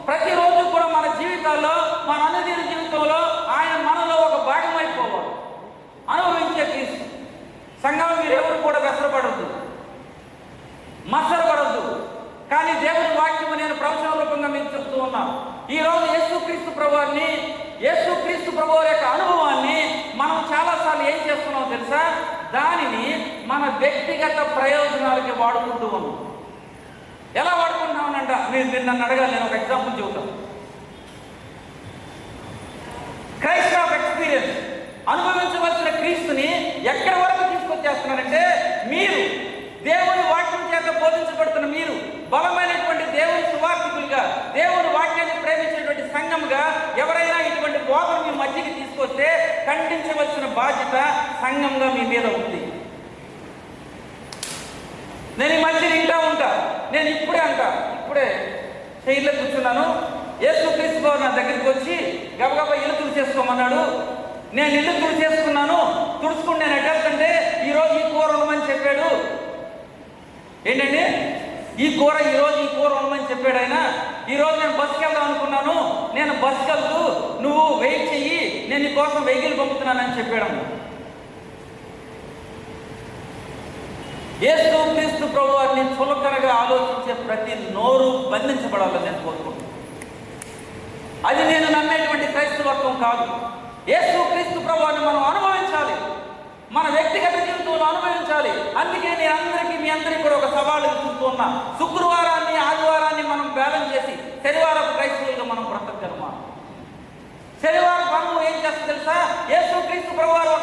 ప్రతిరోజు కూడా మన జీవితాల్లో, మన అనుదిన జీవితంలో ఆయన మనలో ఒక భాగం అయిపోవాలి. అనుభవించే క్రీస్తు. సంఘం మీరెవరు కూడా వెసరపడద్దు, మత్సరపడద్దు. కానీ దేవుని వాక్యము నేను ప్రవచన రూపంగా మీకు చెప్తూ ఉన్నాను. ఈరోజు యేసుక్రీస్తు ప్రభువారిని యేసుక్రీస్తు ప్రభువారి యొక్క అనుభవాన్ని మనం చాలాసార్లు ఏం చేస్తున్నామో తెలుసా? దానిని మన వ్యక్తిగత ప్రయోజనాలకి వాడుకుంటూ ఉన్నాం. ఎలా వాడుకుంటున్నామనంట మీరు నన్ను అడగాలి. నేను ఒక ఎగ్జాంపుల్ చెబుతాను. క్రైస్ట్ ఆఫ్ ఎక్స్పీరియన్స్, అనుభవించవలసిన క్రీస్తుని ఎక్కడి వరకు తీసుకొచ్చేస్తున్నారంటే, మీరు దేవుని వాక్యం చేత బోధించబడుతున్న మీరు బలమైనటువంటి దేవుని సువార్థికులుగా, దేవుని వాక్యాన్ని ప్రేమించినటువంటి సంఘంగా ఎవరైనా ఇటువంటి బోధన మీ మధ్యకి తీసుకొస్తే ఖండించవలసిన బాధ్యత సంఘంగా మీ మీద ఉంది. నేను ఈ మధ్య వింటా ఉంటా, నేను ఇప్పుడే చైర్లో కూర్చున్నాను. యేసుక్రీస్తు గారు నా దగ్గరికి వచ్చి గబగబా ఇల్లు తుడిచేసుకోమన్నాడు. నేను ఇల్లు తుడిచేసుకున్నాను. తుడుచుకుని నేను ఎట్టేస్తుంటే ఈరోజు ఈ కూర ఉండమని చెప్పాడు. ఏంటండి ఈ కూర ఉండమని చెప్పాడు ఆయన. ఈరోజు నేను బస్సుకి వెళ్దాం అనుకున్నాను, నేను బస్సుకి వెళ్తూ నువ్వు వెయిట్ చెయ్యి, నేను నీ కోసం వెహికల్ పంపుతున్నానని చెప్పాడు. యేసుక్రీస్తు ప్రభువారిని చులకనగా ఆలోచించే ప్రతి నోరు బంధించబడాలని నేను కోరుకుంటున్నాను. అది నేను నమ్మేటువంటి క్రైస్తవత్వం కాదు. యేసుక్రీస్తు ప్రభువారిని మనం అనుభవించాలి, మన వ్యక్తిగత జీవితంలో అనుభవించాలి. అందుకే నేను మీ అందరికీ కూడా ఒక సవాలు ఇస్తూ ఉన్నా. శుక్రవారాన్ని ఆదివారాన్ని మనం బ్యాలెన్స్ చేసి శనివారం క్రైస్తవులుగా మనం బ్రతకగలమా? శనివారం మనం ఏం చేస్తాం తెలుసా? యేసుక్రీస్తు ప్రభువారు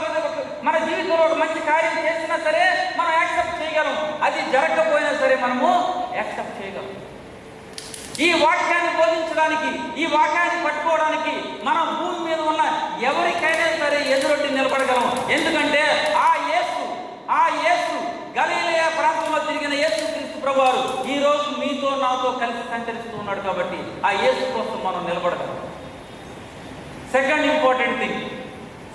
మన జీవితంలో ఒక మంచి కార్యం చేసినా సరే మనం యాక్సెప్ట్ చేయగలం, అది జరగకపోయినా సరే మనము యాక్సెప్ట్ చేయగలం. ఈ వాక్యాన్ని బోధించడానికి, ఈ వాక్యాన్ని పట్టుకోవడానికి మనం భూమి మీద ఉన్న ఎవరికైనా సరే ఎదురొడ్డి నిలబడగలం. ఎందుకంటే ఆ యేసు గలిలయ ప్రాంతంలో తిరిగిన యేసుక్రీస్తు ప్రభువారు ఈ రోజు మీతో నాతో కలిసి సంచరిస్తూ ఉన్నాడు. కాబట్టి ఆ యేసు కోసం మనం నిలబడగలం. సెకండ్ ఇంపార్టెంట్ థింగ్,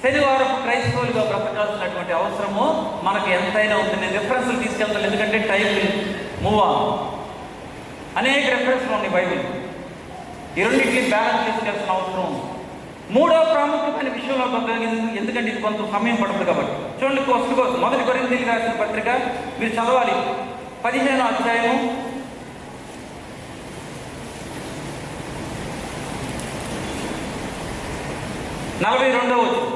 శనివారం క్రైస్తవులుగా బ్రతకాల్సినటువంటి అవసరము మనకు ఎంతైనా ఉంది. నేను రిఫరెన్స్లు తీసుకెళ్తాను, ఎందుకంటే టైం మూవ్ ఆన్. అనేక రెఫరెన్స్లు ఉన్నాయి బైబిల్. ఈ రెండింటిని బ్యాలెన్స్ చేసుకెళ్సిన అవసరం ఉంది. మూడవ ప్రాముఖ్యమైన విషయంలో ఎందుకంటే ఇది కొంత సమయం పడుతుంది కాబట్టి చూడండి. మొదటి కొరింథీయులకు రాసిన పత్రిక మీరు చదవాలి, 15వ అధ్యాయము 42వ వచనం.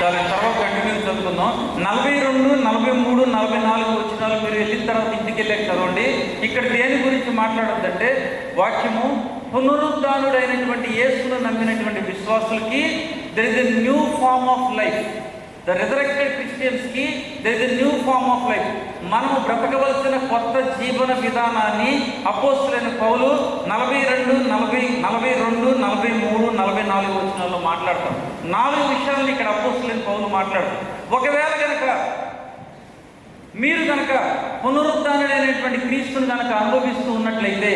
చాలా తర్వాత కంటిన్యూ చదువుకుందాం. 42, 43, 44 వచనాలు మీరు వెళ్ళిన తర్వాత ఇంటికి వెళ్ళాక చదవండి. ఇక్కడ దేని గురించి మాట్లాడొద్దంటే, వాక్యము పునరుద్ధానుడైనటువంటి యేసును నమ్మినటువంటి విశ్వాసులకి there is a new form of life. The resurrected Christians కి there is a new form of life. మనము బ్రతకవలసిన కొత్త జీవన విధానాన్ని అపోస్తలుడైన పౌలు 42, 43, 44 వచనాల్లో మాట్లాడతాం. 4 విషయాలను ఇక్కడ అపోస్తలుడైన పౌలు మాట్లాడతాం. ఒకవేళ కనుక మీరు కనుక పునరుద్ధానుడైనటువంటి క్రీస్తుని కనుక అనుభవిస్తూ ఉన్నట్లయితే,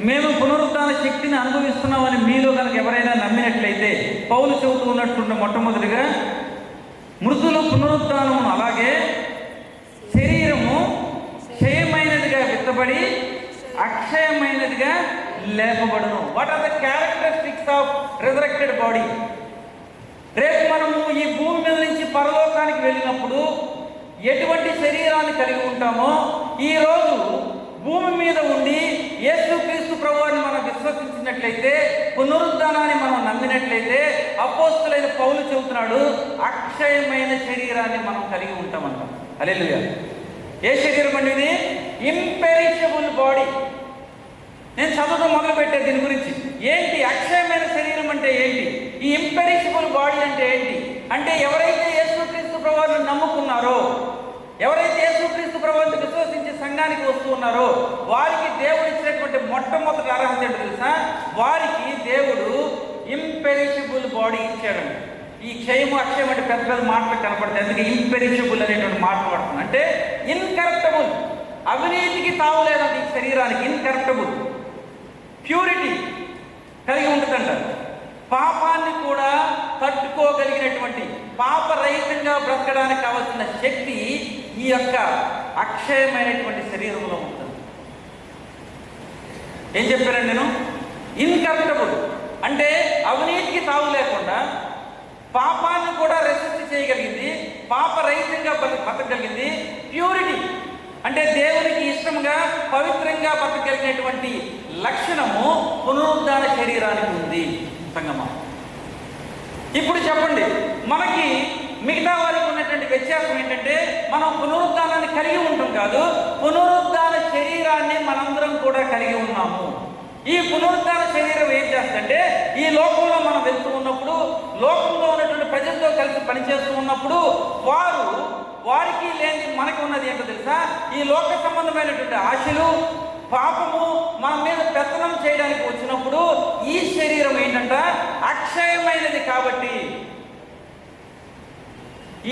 మేము పునరుద్ధాన శక్తిని అనుభవిస్తున్నామని మీలో కనుక ఎవరైనా నమ్మినట్లయితే, పౌలు చెబుతూ ఉన్నట్టుండే మొట్టమొదటిగా మృతుల పునరుద్ధానము, అలాగే శరీరము క్షయమైనదిగా విత్తబడి అక్షయమైనదిగా లేపబడును. What are the characteristics of resurrected body? రేపు మనము ఈ భూమి మీద నుంచి పరలోకానికి వెళ్ళినప్పుడు ఎటువంటి శరీరాన్ని కలిగి ఉంటామో, ఈరోజు భూమి మీద ఉండి యేసుక్రీస్తు ప్రభువుని మనం విశ్వసించినట్లయితే, పునరుద్ధానాన్ని మనం నమ్మినట్లయితే, అపోస్తలుడైన పౌలు చెబుతున్నాడు, అక్షయమైన శరీరాన్ని మనం కలిగి ఉంటామంట. హల్లెలూయా. ఏ శరీరం అండి ఇది? Imperishable body. నేను చదవడం మొదలుపెట్టే దీని గురించి. ఏంటి అక్షయమైన శరీరం అంటే ఏంటి? ఈ ఇంపెరిషబుల్ బాడీ అంటే ఏంటి? అంటే ఎవరైతే యేసుక్రీస్తు ప్రభువుని నమ్ముకున్నారో, ఎవరైతే యేసుక్రీస్తు ప్రభువుని విశ్వసించి సంఘానికి వస్తూ ఉన్నారో, వారికి దేవుడు ఇచ్చినటువంటి మొట్టమొదటి అర్హత ఏంటో తెలుసా? వారికి దేవుడు ఇంపెరిషబుల్ బాడీ ఇచ్చాడండి. ఈ క్షయము అక్షయం అంటే పెద్ద పెద్ద మాటలు కనపడతాయి, అందుకే ఇంపెరిషబుల్ అనేటువంటి మాట పడుతుంది. అంటే ఇన్కరప్టబుల్, అవినీతికి తావులేదంట ఈ శరీరానికి. ఇన్కరప్టబుల్, ప్యూరిటీ కలిగి ఉంటుందంట. పాపాన్ని కూడా తట్టుకోగలిగినటువంటి, పాపరహితంగా బ్రతకడానికి కావలసిన శక్తి ఈ యొక్క అక్షయమైనటువంటి శరీరంలో ఉంటుంది. ఏం చెప్పానండి నేను? ఇన్కరప్టబుల్ అంటే అవినీతికి తావు లేకుండా పాపాన్ని కూడా రెసిస్ట్ చేయగలిగింది, పాపరహితంగా బతకగలిగింది. ప్యూరిటీ అంటే దేవునికి ఇష్టంగా పవిత్రంగా బతకగలిగినటువంటి లక్షణము పునరుద్ధాన శరీరానికి ఉంది. సంగమా, ఇప్పుడు చెప్పండి, మనకి మిగతా వారికి ఉన్నటువంటి వ్యత్యాసం ఏంటంటే మనం పునరుద్ధానాన్ని కలిగి ఉంటాం కాదు, పునరుద్ధాన శరీరాన్ని మనందరం కూడా కలిగి ఉన్నాము. ఈ పునరుద్ధాన శరీరం ఏం చేస్తుందంటే ఈ లోకంలో మనం వెళ్తూ ఉన్నప్పుడు, లోకంలో ఉన్నటువంటి ప్రజలతో కలిసి పనిచేస్తూ ఉన్నప్పుడు వారికి లేని మనకు ఉన్నది ఏంటో తెలుసా? ఈ లోక సంబంధమైనటువంటి ఆశలు, పాపము మన మీద పెత్తనం చేయడానికి వచ్చినప్పుడు ఈ శరీరం ఏంటంట అక్షయమైనది. కాబట్టి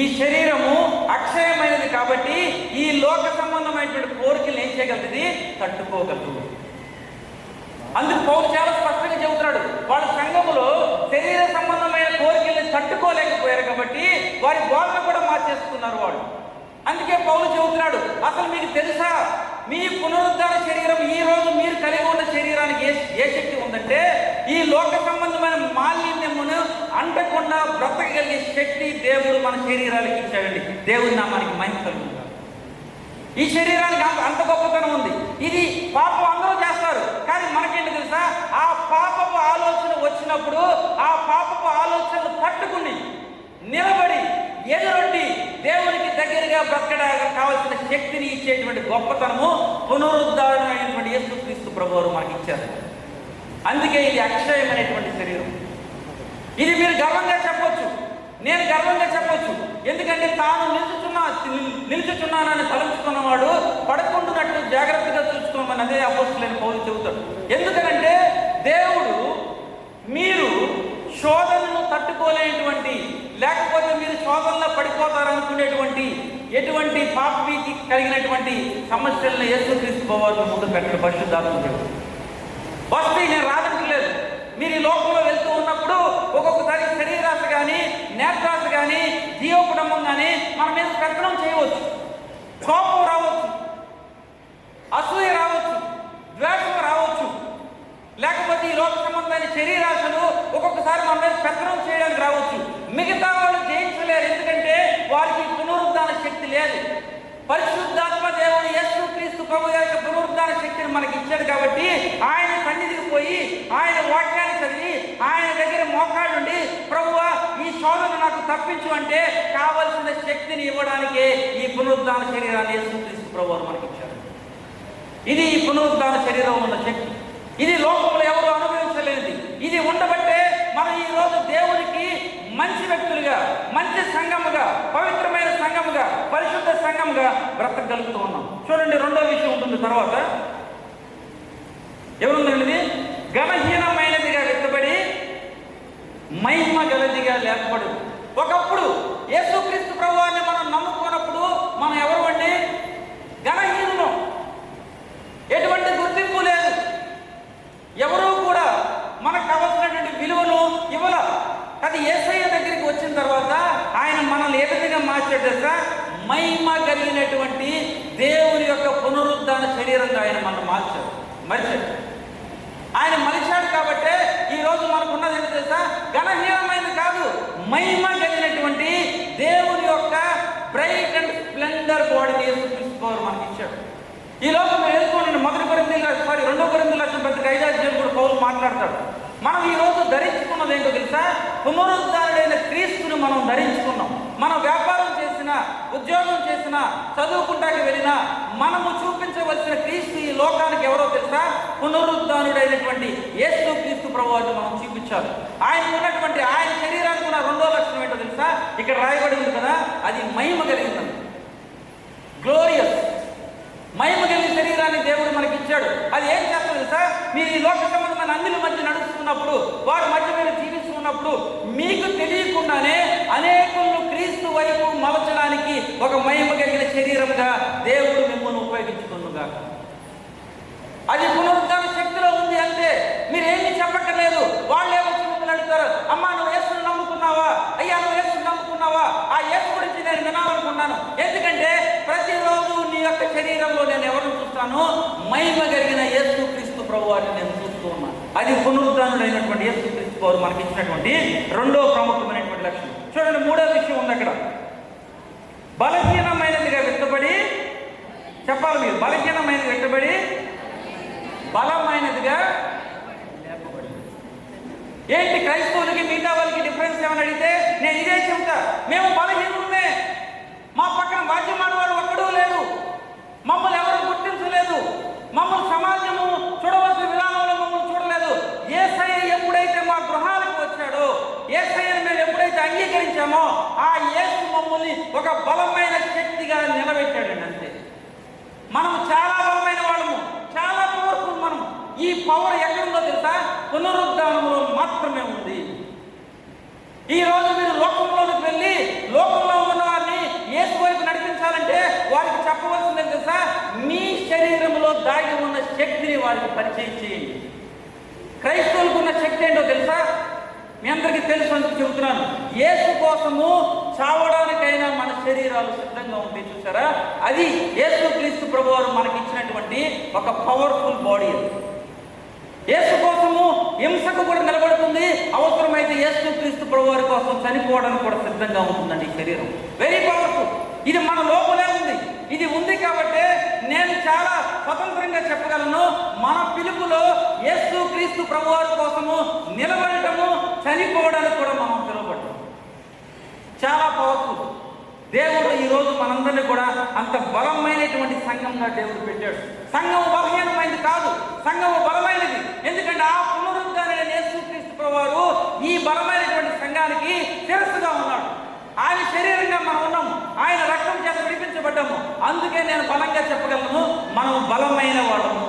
ఈ శరీరము అక్షయమైనది కాబట్టి ఈ లోక సంబంధమైనటువంటి కోరికలు ఏం చేయగలుగుతుంది? తట్టుకోగలదు. అందుకు పౌలు చాలా స్పష్టంగా చెబుతున్నాడు, వాళ్ళ సంఘములో శరీర సంబంధమైన కోరికల్ని తట్టుకోలేకపోయారు కాబట్టి వారి బోధన కూడా మార్చేసుకున్నారు వాళ్ళు. అందుకే పౌలు చెబుతున్నాడు, అసలు మీకు తెలుసా మీ పునరుద్ధాన శరీరం ఈ రోజు మీరు కలిగి ఉన్న శరీరానికి ఏ శక్తి ఉందంటే ఈ లోక సంబంధమైన మాలిన్యమును అంటకుండా బ్రతకగలిగే శక్తి దేవుడు మన శరీరానికి ఇచ్చాడండి. దేవుడి నామానికి మహిమ కలుగుతుంది. ఈ శరీరానికి అంత గొప్పతనం ఉంది. ఇది పాపం అందరూ చేస్తారు, కానీ మనకేంటి తెలుసా? ఆ పాపపు ఆలోచన వచ్చినప్పుడు ఆ పాపపు ఆలోచనలు తట్టుకుని నిలబడి ఎదురొడ్డి దేవునికి దగ్గరగా బ్రతకడానికి కావలసిన శక్తిని ఇచ్చేటువంటి గొప్పతనము పునరుద్ధరణమైనటువంటి యేసుక్రీస్తు ప్రభువారు మనకి ఇచ్చారు. అందుకే ఇది అక్షయమైనటువంటి శరీరం. ఇది మీరు గర్వంగా చెప్పొచ్చు, నేను గర్వంగా చెప్పొచ్చు. ఎందుకంటే తాను నిలుచుచున్నానని తలంచుకున్నవాడు పడుకుంటున్నట్టు జాగ్రత్తగా తెలుసుకోమని అదే అపోస్తలుడైన పౌలు చెబుతాడు. ఎందుకనంటే దేవుడు మీరు శోధనను తట్టుకోలేనటువంటి, లేకపోతే మీరు శోధనలో పడిపోతారనుకునేటువంటి ఎటువంటి పాపభీతి కలిగినటువంటి సమస్యలను యేసుక్రీస్తు ప్రభువు ముందు పెట్టడం పరిశుద్ధాత్మ వస్తే నేను రాదనట్లేదు. మీరు ఈ లోకంలో వెళ్తూ ఉన్నప్పుడు ఒక్కొక్కసారి శరీరాశ కానీ, నేత్రాశ కానీ, జీవకుటుంబం కానీ మన మీద పెత్తనం చేయవచ్చు. కోపం రావచ్చు, అసూయ రావచ్చు, ద్వేషం రావచ్చు, లేకపోతే ఈ లోక సంబంధమైన శరీరాశలు ఒక్కొక్కసారి మన మీద పెత్తనం చేయడానికి రావచ్చు. మిగతా వాళ్ళు జయించలేరు, ఎందుకంటే వారికి పునరుద్ధాన శక్తి లేదు. పరిశుద్ధాత్మ దేవుడు యేసుక్రీస్తు ప్రభు యొక్క పునరుద్ధాన శక్తిని మనకి ఇచ్చాడు కాబట్టి ఆయన సన్నిధికి పోయి ఆయన వాక్యాన్ని చదివి ఆయన దగ్గర మోకాడుండి, ప్రభువా ఈ శోధన నాకు తప్పించు అంటే కావలసిన శక్తిని ఇవ్వడానికే ఈ పునరుద్ధాన శరీరాన్ని యేసుక్రీస్తు ప్రభు మనకి ఇచ్చాడు. ఇది ఈ పునరుద్ధాన శరీరం ఉన్న శక్తి. ఇది లోకంలో ఎవరు అనుభవించలేనిది. ఇది ఉండబట్టే మనం ఈ రోజు దేవునికి మంచి వ్యక్తులుగా, మంచి సంఘముగా, పవిత్రమైన సంఘముగా, పరిశుద్ధ సంఘముగా బ్రతకగలుగుతూ ఉన్నాం. చూడండి, రెండో విషయం ఉంటుంది తర్వాత. ఎవరుందండి? ఘనహీనమైనదిగా వెత్తబడి మహిమ గలదిగా లేపబడు. ఒకప్పుడు యేసుక్రీస్తు ప్రభువాన్ని మనం నమ్ముకున్నప్పుడు మనం ఎవరు అండి? ఘనహీనులు. ఎటువంటి గుర్తింపు లేదు. ఎవరూ కూడా మనకు కావాల్సినటువంటి విలువను ఇవ్వాల. అది యేసయ్య దగ్గరికి వచ్చిన తర్వాత ఆయన మనల్ని ఏ విధంగా మార్చాడు తెలుసా? మహిమ కలిగినటువంటి దేవుని యొక్క పునరుద్ధాన శరీరంగా ఆయన మనం మలిచాడు. ఆయన మలిచాడు కాబట్టే ఈరోజు మనకు ఉన్నది ఏంటి తెలుసా? ఘనహీనమైనది కాదు, మహిమ కలిగినటువంటి దేవుని యొక్క బ్రైట్ అండ్ స్ప్లెండర్ బాడీని యేసుక్రీస్తు మనకి ఇచ్చాడు. ఈ లోకం మీరు తెలుసుకోండి, 2 కొరింథీయుల పత్రిక 5వ అధ్యాయం కూడా పౌలు మాట్లాడతాడు. మనం ఈ రోజు ధరించుకున్నది ఏంటో తెలుసా? పునరుద్ధారుడైన క్రీస్తుని మనం ధరించుకున్నాం. మనం వ్యాపారం చేసినా, ఉద్యోగం చేసినా, చదువుకుంటానికి వెళ్ళినా మనము చూపించవలసిన క్రీస్తు ఈ లోకానికి ఎవరో తెలుసా? పునరుద్ధారుడైనటువంటి యేసుక్రీస్తు ప్రభువుని మనం చూపించాలి. ఆయన ఉన్నటువంటి ఆయన శరీరానికి ఉన్న రెండో లక్షణం ఏంటో తెలుసా? ఇక్కడ రాయబడి ఉంది కదా, అది మహిమ కలిగింది. గ్లోరియస్, మహిమ కలిగిన శరీరాన్ని దేవుడు మనకి ఇచ్చాడు. అది ఏం చేస్తుంది తెలుసా? మీరు ఈ లోక సంబంధమైన అన్నిల మధ్య నడుస్తున్నప్పుడు, వారి మధ్య మీరు జీవిస్తున్నప్పుడు మీకు తెలియకుండానే అనేకులను క్రీస్తు వైపు మలచడానికి ఒక మహిమ కలిగిన శరీరంగా దేవుడు మిమ్మల్ని ఉపయోగించుకుందుగాక. అది పునరుద్ధాన శక్తిలో ఉంది అంతే, మీరేమీ చెప్పక్కర్లేదు. వాళ్ళే వచ్చి మిమ్మల్ని అడుగుతారు, అమ్మా నువ్వు యేసుని నమ్ముకున్నావా, అయ్యా నువ్వు యేసుని నమ్ముకున్నావా? ఆ యేసు గురించి నేను వినాలనుకున్నాను. ఎందుకంటే ప్రతిరోజు నీ యొక్క శరీరంలో నేను ఎవరిని చూస్తాను? మహిమ కలిగిన యేసు క్రీస్తు ప్రభువారిని నేను చూస్తూ ఉన్నాను. అది పునరుద్ధానుడైనటువంటి యేసు క్రీస్తు ప్రభువు మనకి ఇచ్చినటువంటి రెండో ప్రాముఖ్యమైనటువంటి లక్షణం. చూడండి, మూడో విషయం ఉంది అక్కడ. బలహీనమైనదిగా విత్తబడి, చెప్పాలి మీరు, బలహీనమైనది విత్తబడి బలమైనదిగా లేపబడి. ఏంటి క్రైస్తవులకి మిగతా వాళ్ళకి డిఫరెన్స్ ఏమని అడిగితే నేను ఇదే చెబుతా, మేము బలహీనులమే, మా పక్కన బాధ్యమానవాడు ఒక్కడూ లేడు, మమ్మల్ని ఎవరు గుర్తించలేదు, మమ్మల్ని సమాజము చూడవలసిన విధానంలో మమ్మల్ని చూడలేదు. యేసయ్య ఎప్పుడైతే మా గృహాలకు వచ్చాడో, యేసయ్యను మేము ఎప్పుడైతే అంగీకరించామో ఆ యేసు మమ్మల్ని ఒక బలమైన శక్తిగా నిలబెట్టాడండి. అంతే, మనం చాలా బలమైన వాళ్ళము, చాలా పవర్ఫుల్. మనం ఈ పవర్ ఎక్కడుందో తెలుసా? పునరుద్ధానంలో మాత్రమే ఉంది. ఈరోజు మీరు లోకంలోకి వెళ్ళి లోకంలో ఉన్న వారిని యేసు వైపు నడిపించాలంటే వారికి చెప్పవలసింది తెలుసా? మీ శరీరంలో దాగి ఉన్న శక్తిని వారికి పరిచయం చేయండి. క్రైస్తవులకు ఉన్న శక్తి ఏంటో తెలుసా? మీ అందరికీ తెలుసు అని చెబుతున్నాను. యేసు కోసము చావడానికైనా మన శరీరాలు సిద్ధంగా ఉంటాయి, చూసారా? అది యేసు క్రీస్తు ప్రభువారు మనకి ఇచ్చినటువంటి ఒక పవర్ఫుల్ బాడీ. యేసు కోసము హింసకు కూడా నిలబడుతుంది, అవసరమైతే యేసు క్రీస్తు ప్రభువారి కోసం చనిపోవడానికి కూడా సిద్ధంగా ఉంటుందండి ఈ శరీరం. Very powerful. ఇది మన లోపలే ఉంది. ఇది ఉంది కాబట్టి నేను చాలా స్వతంత్రంగా చెప్పగలను, మన పిలుపులో యేసు క్రీస్తు ప్రభువారి కోసము నిలబడటము, చనిపోవడానికి కూడా మనం పిలువబడ్డాం. చాలా పవర్ఫుల్. దేవుడు ఈరోజు మనందరినీ కూడా అంత బలమైనటువంటి సంఘంగా దేవుడు పెట్టాడు. సంఘము బలహీనమైనది కాదు, సంఘము బలమైనది. ఎందుకంటే ఆ పునరుద్ధానుడైన యేసుక్రీస్తు ప్రభువారు ఈ బలమైనటువంటి సంఘానికి శిరస్సుగా ఉన్నాడు. ఆయన శరీరంగా మనం ఉన్నాము, ఆయన రక్తం చేత విడిపించబడ్డాము. అందుకే నేను బలంగా చెప్పగలను, మనం బలమైన వాళ్ళము.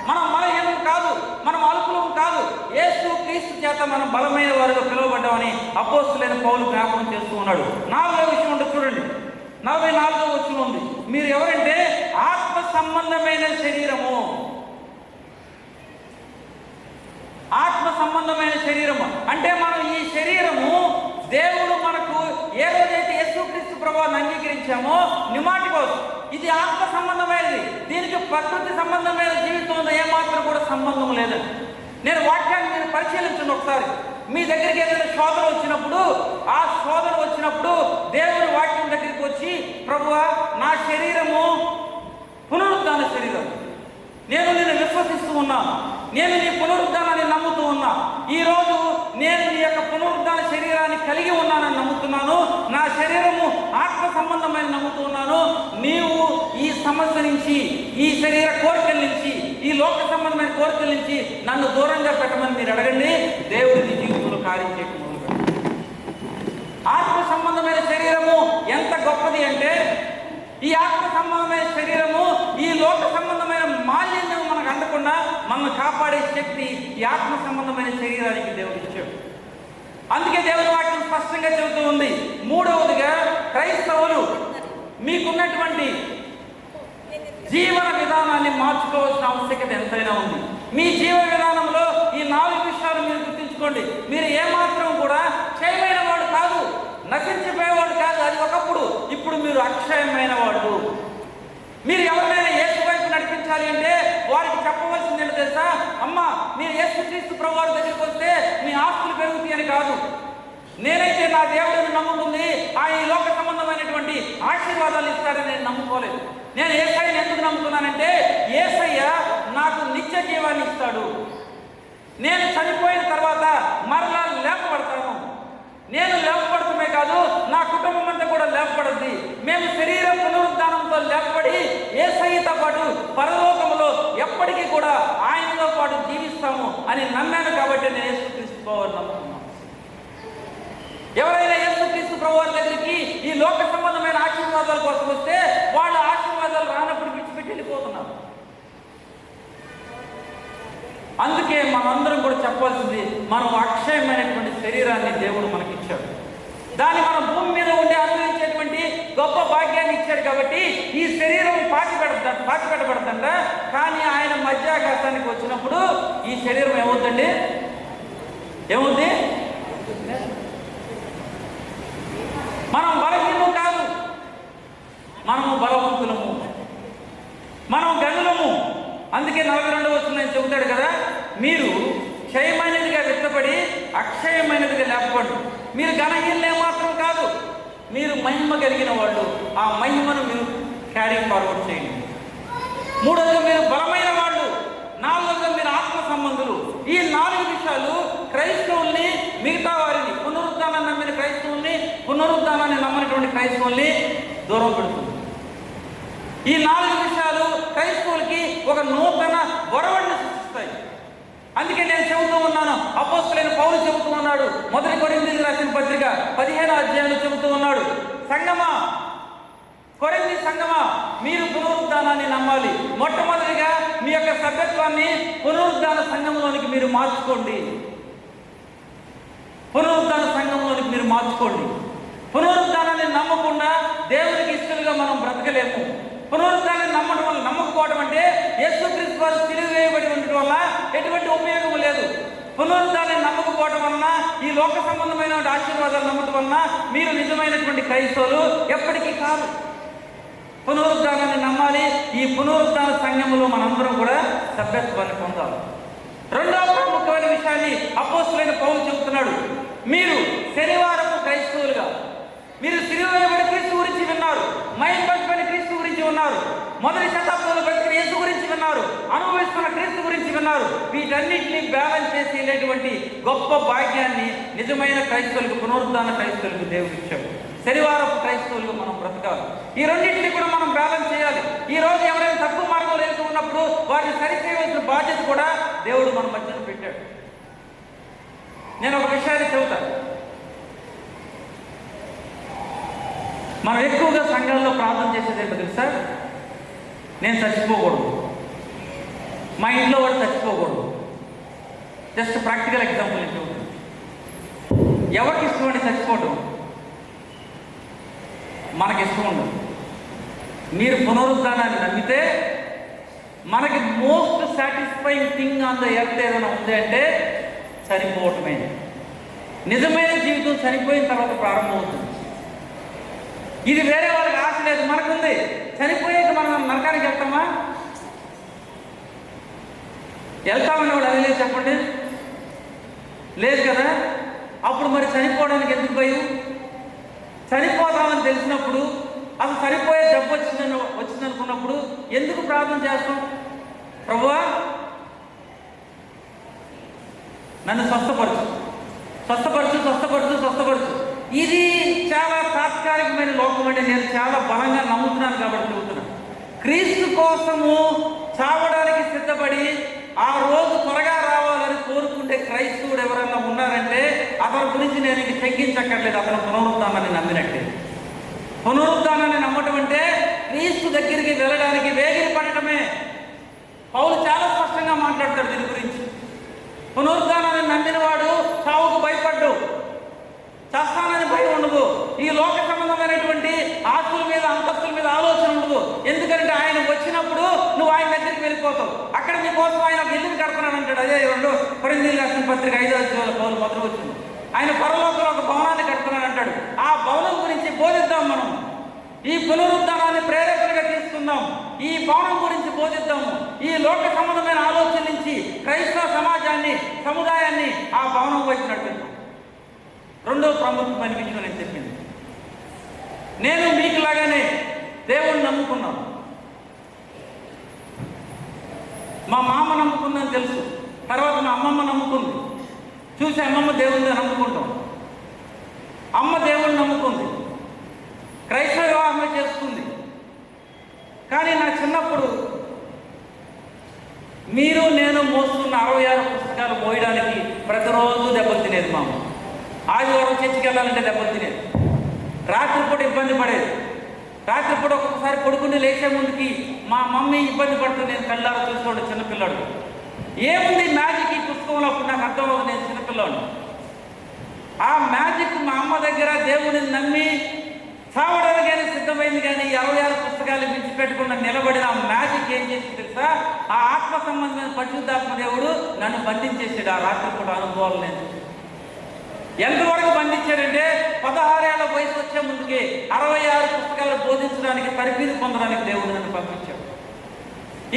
మనం బలహీనం కాదు, మనం అల్పులం కాదు. యేసు క్రీస్తు చేత మనం బలమైన వారుగా పిలువబడ్డామని అపోస్తలుడైన పౌలు జ్ఞాపకం చేస్తూ ఉన్నాడు. 4వ విషయం ఉంటుంది చూడండి, 44వ వచనం ఉంది. మీరు ఎవరంటే ఆత్మ సంబంధమైన శరీరము. ఆత్మ సంబంధమైన శరీరము అంటే మనం ఈ శరీరము దేవుడు మనకు ఏ రోజైతే యేసుక్రీస్తు ప్రభువుని అంగీకరించామో నిమాటికోసం ఇది ఆత్మ సంబంధమైనది. దీనికి ప్రకృతి సంబంధమైన జీవితంలో ఏమాత్రం కూడా సంబంధం లేదండి. నేను వాక్యాన్ని మీరు పరిశీలించండి ఒకసారి. మీ దగ్గరికి ఏదైనా శోధన వచ్చినప్పుడు, ఆ శోధన వచ్చినప్పుడు దేవుని వాక్యం దగ్గరికి వచ్చి, ప్రభువా నా శరీరము పునరుద్ధాన శరీరం, నేను నిన్ను విశ్వసిస్తూ ఉన్నాను, నేను నీ పునరుద్ధానాన్ని నమ్ముతూ ఉన్నా, ఈరోజు నేను నీ యొక్క పునరుద్ధాన శరీరాన్ని కలిగి ఉన్నానని నమ్ముతున్నాను, నా శరీరము ఆత్మ సంబంధమైన నమ్ముతూ ఉన్నాను. నీవు ఈ సమస్య నుంచి, ఈ శరీర కోరికల నుంచి, ఈ లోక సంబంధమైన కోరికల నుంచి నన్ను దూరంగా పెట్టమని మీరు అడగండి. దేవుడి నీ జీవితంలో కార్యం చేయడం మొదలుపెట్టాడు. ఆత్మ సంబంధమైన శరీరము ఎంత గొప్పది అంటే, ఈ ఆత్మ సంబంధమైన శరీరము ఈ లోక సంబంధమైన మాలిన్యం మనకు అందకుండా మనల్ని కాపాడే శక్తి ఈ ఆత్మ సంబంధమైన శరీరానికి దేవుడు ఇచ్చాడు. అందుకే దేవుని వాక్యం స్పష్టంగా చెబుతూ ఉంది. 3వదిగా క్రైస్తవులు మీకున్నటువంటి జీవన విధానాన్ని మార్చుకోవాల్సిన ఆవశ్యకత ఎంతైనా ఉంది. మీ జీవన విధానంలో ఈ 4 విషయాలు మీరు గుర్తుంచుకోండి. మీరు ఏమాత్రం కూడా క్షయమైన వాడు కాదు, నశించిపోయేవాడు కాదు. అది ఒకప్పుడు, ఇప్పుడు మీరు అక్షయమైన వాడు. మీరు ఎవరినైనా యేసు వైపు నడిపించాలి అంటే వారికి చెప్పవలసింది ఏంటో తెలుసా? అమ్మ మీరు యేసుక్రీస్తు ప్రభువారి దగ్గరికి వస్తే మీ ఆస్తులు పెరుగుతాయని కాదు. నేనైతే నా దేవుడిని నమ్ముతుంది ఆయన ఈ లోక సంబంధమైనటువంటి ఆశీర్వాదాలు ఇస్తారని నేను నమ్ముకోలేదు. నేను యేసయ్యని ఎందుకు నమ్ముతున్నానంటే, యేసయ్య నాకు నిత్య జీవాన్ని ఇస్తాడు. నేను చనిపోయిన తర్వాత మరలా లేపబడతాను. నేను లేపబడటమే కాదు, నా కుటుంబం అంతా కూడా లేపబడుద్ది. మేము శరీర పునరుద్ధానంతో లేపబడి యేసయ్యతో పాటు పరలోకములో ఎప్పటికీ కూడా ఆయనతో పాటు జీవిస్తాము అని నమ్మాను. కాబట్టి నేను యేసుక్రీస్తు ప్రభువుని నమ్ముతున్నాను. ఎవరైనా యేసుక్రీస్తు ప్రభువారి దగ్గరికి ఈ లోక సంబంధమైన ఆశీర్వాదాల కోసం వస్తే వాళ్ళ ఆశీర్వాదాలు రానప్పుడు విడిచిపెట్టి వెళ్ళిపోతున్నారు. అందుకే మనందరం కూడా చెప్పాల్సింది, మనం అక్షయమైనటువంటి శరీరాన్ని దేవుడు మనకిచ్చాడు. దాన్ని మన భూమి మీద ఉండి అనుభవించేటువంటి గొప్ప భాగ్యాన్ని ఇచ్చాడు. కాబట్టి ఈ శరీరం పాతి పెట్టబడుతుంట. కానీ ఆయన మధ్యాకాశానికి వచ్చినప్పుడు ఈ శరీరం ఏమవుతుందండి? ఏమవుద్ది? మనం బలహీనము కాదు, మనము బలవంతులము, మనం గనులము. అందుకే 42వ వచనం చెబుతాడు కదా, మీరు క్షయమైనదిగా విత్తబడి అక్షయమైనదిగా లేపబడు. మీరు ఘనహీనులు ఏమాత్రం కాదు, మీరు మహిమ కలిగిన వాళ్ళు. ఆ మహిమను మీరు క్యారీ ఫార్వర్డ్ చేయండి. 3వదిగా మీరు బలమైన వాళ్ళు. 4వదిగా మీరు ఆత్మ సంబంధులు. ఈ 4 విషయాలు క్రైస్తవుల్ని, మిగతా వారిని, పునరుద్ధానాన్ని నమ్మిన క్రైస్తవుల్ని, పునరుద్ధానాన్ని నమ్మనటువంటి క్రైస్తవుల్ని దూరం పెడుతుంది. ఈ 4 విషయాలు క్రైస్తవులకి ఒక నూతన ఒరవడిని సృష్టిస్తాయి. అందుకే నేను చెబుతూ ఉన్నాను, అపోస్తలుడైన పౌలు చెబుతూ ఉన్నాడు, 1 కొరింథీయులకు రాసిన పత్రిక 15వ అధ్యాయంలో చెబుతూ ఉన్నాడు, సంగమా, కొరింథీ సంగమా, మీరు పునరుద్ధానాన్ని నమ్మాలి. మొట్టమొదటిగా మీ యొక్క సభ్యత్వాన్ని పునరుద్ధాన సంఘంలోనికి మీరు మార్చుకోండి. పునరుద్ధాన సంఘంలోనికి మీరు మార్చుకోండి. పునరుద్ధానాన్ని నమ్మకుండా దేవునికి ఇష్టలుగా మనం బ్రతకలేము. పునరుద్ధానాన్ని నమ్మకపోవడం అంటే యేసుక్రీస్తు వారు సిలువ వేయబడి ఉండటం వల్ల ఎటువంటి ఉపయోగం లేదు. పునరుద్ధానాన్ని నమ్మకపోవడం వలన, ఈ లోక సంబంధమైన ఆశీర్వాదాలు నమ్మటం వలన మీరు నిజమైనటువంటి క్రైస్తవులు ఎప్పటికీ కాదు. పునరుద్ధానాన్ని నమ్మాలి. ఈ పునరుద్ధాన సంఘములో మనందరం కూడా సభ్యత్వాన్ని పొందాలి. రెండవ ప్రముఖమైన విషయాన్ని అపోస్తలుడైన పౌలు చెబుతున్నాడు, మీరు శనివారపు క్రైస్తవులుగా, మీరు సిలువ వేయబడి క్రీస్తు గురించి విన్నారు, మహిమపరచబడిన క్రీస్తు గురించి ఉన్నారు, మొదటి శతాబ్దంలో బ్రతికిన యేసు గురించి విన్నారు, అనుభవిస్తున్న క్రీస్తు గురించి విన్నారు. వీటన్నిటిని బ్యాలెన్స్ చేసి వెళ్ళేటువంటి గొప్ప భాగ్యాన్ని నిజమైన క్రైస్తవులకు, పునరుద్ధాన క్రైస్తవులకు దేవుడు ఇచ్చాడు. శనివారపు క్రైస్తవులుగా మనం బ్రతకాలి. ఈ రెండింటిని కూడా మనం బ్యాలెన్స్ చేయాలి. ఈ రోజు ఎవరైనా తక్కువ మార్గంలో వెళ్తూ ఉన్నప్పుడు వారిని సరిచేయవలసిన బాధ్యత కూడా దేవుడు మన మధ్యన పెట్టాడు. నేను ఒక విషయాన్ని చెబుతాను. మనం ఎక్కువగా సంఘాల్లో ప్రార్థన చేసేది ఏంటో తెలుసా? నేను చచ్చిపోకూడదు, మా ఇంట్లో వాడు చచ్చిపోకూడదు. జస్ట్ ప్రాక్టికల్ ఎగ్జాంపుల్ నేను చెబుతాను. ఎవరికి ఇష్టం అండి చచ్చిపోవడం? మనకి ఇష్టం ఉండదు. మీరు పునరుద్ధానాన్ని నమ్మితే మనకి most satisfying thing on the earth ఏదైనా ఉంది అంటే చనిపోవటమే. నిజమైన జీవితం చనిపోయిన తర్వాత ప్రారంభమవుతుంది. ఇది వేరే వాళ్ళకి ఆశ లేదు, మనకుంది. చనిపోయాక మనం నరకానికి వెళ్తామా? వెళ్తామని వాడు అది లేదు చెప్పండి, లేదు కదా. అప్పుడు మరి చనిపోవడానికి ఎందుకు భయం? చనిపోతామని తెలిసినప్పుడు, అసలు చనిపోయే జబ్బు వచ్చిందనుకున్నప్పుడు ఎందుకు ప్రార్థన చేస్తాం? ప్రభువా నన్ను స్వస్థపరచు, స్వస్థపరచు, స్వస్థపరచు, స్వస్థపరచు. ఇది చాలా తాత్కాలికమైన లోకం అంటే నేను చాలా బలంగా నమ్ముతున్నాను కాబట్టి చెబుతున్నాను. క్రీస్తు కోసము చావడానికి సిద్ధపడి ఆ రోజు త్వరగా రావాలని కోరుకుంటే క్రైస్తవుడు ఎవరైనా ఉన్నారంటే అతని గురించి నేను ఇంక చెక్కించక్కర్లేదు. అతను పునరుద్ధానాన్ని నమ్మినట్టే. పునరుద్ధానాన్ని నమ్మటం అంటే క్రీస్తు దగ్గరికి వెళ్ళడానికి వేగిరి పడటమే. పౌలు చాలా స్పష్టంగా మాట్లాడతాడు దీని గురించి. పునరుద్ధానాన్ని నమ్మిన వాడు చావుకు భయపడ్డు, చస్తానని భయం ఉండదు. ఈ లోక సంబంధమైనటువంటి ఆస్తుల మీద, అంతస్తుల మీద ఆలోచన ఉండదు. ఎందుకంటే ఆయన వచ్చినప్పుడు నువ్వు ఆయన దగ్గరికి వెళ్ళిపోతావు. అక్కడ నీ కోసం ఆయన ఒక ఇల్లుని కడుతున్నాడు అంటాడు. అదే 2 కొరింథీయులకు రాసిన పత్రిక 5వ అధ్యాయంలో పౌలు మొదలు వచ్చింది. ఆయన పరలోకంలో ఒక భవనాన్ని కడుతున్నాడు అంటాడు. ఆ భవనం గురించి బోధిద్దాం. మనం ఈ పునరుద్ధానాన్ని ప్రేరేపణగా తీసుకుందాం. ఈ భవనం గురించి బోధిద్దాము. ఈ లోక సంబంధమైన ఆలోచన నుంచి క్రైస్తవ సముదాయాన్ని ఆ భవనం వైపు నడిపిద్దాం. రెండవ ప్రాముఖ్యమైన విషయం నేను చెప్పింది, నేను మీకులాగానే దేవుణ్ణి నమ్ముకున్నాను. మా మామ నమ్ముకుందని తెలుసు, తర్వాత మా అమ్మమ్మ నమ్ముకుంది. చూసి అమ్మమ్మ దేవుణ్ణి నమ్ముకుంటాం. అమ్మ దేవుణ్ణి నమ్ముకుంది, క్రైస్తవ వివాహమే చేసుకుంది. కానీ నా చిన్నప్పుడు మీరు నేను మోస్తున్న 66 పుస్తకాలు మోయడానికి ప్రతిరోజు దెబ్బలు తినేది. మా అమ్మ ఆదివారం చర్చికి వెళ్ళాలంటే దెబ్బలు తినేది. రాత్రిపూట ఇబ్బంది పడేది. రాత్రిపూట ఒక్కొక్కసారి కొడుకుని లేచే ముందుకి మా మమ్మీ ఇబ్బంది పడుతుంది. నేను కళ్ళారా చూసుకోండి, చిన్నపిల్లాడు. ఏముంది మ్యాజిక్ ఈ పుస్తకంలో? అప్పుడు నాకు అర్థం అవుతుంది, నేను చిన్నపిల్లాడు. ఆ మ్యాజిక్ మా అమ్మ దగ్గర దేవుడిని నమ్మి చావడానికి కానీ సిద్ధమైంది. కానీ 66 పుస్తకాలు విడిచిపెట్టకుండా నిలబడిన ఆ మ్యాజిక్ ఏం చేసి తెలుసా? ఆ ఆత్మ సంబంధమైన పరిశుద్ధాత్మ దేవుడు నన్ను బంధించేసాడు. ఆ రాత్రి కూడా అనుభవాలు నేను ఎంతవరకు బంధించాడంటే 16 ఏళ్ల వయసు వచ్చే ముందుకే 66 పుస్తకాలు బోధించడానికి, పరిపీలు పొందడానికి దేవుడు నన్ను పంపించాడు.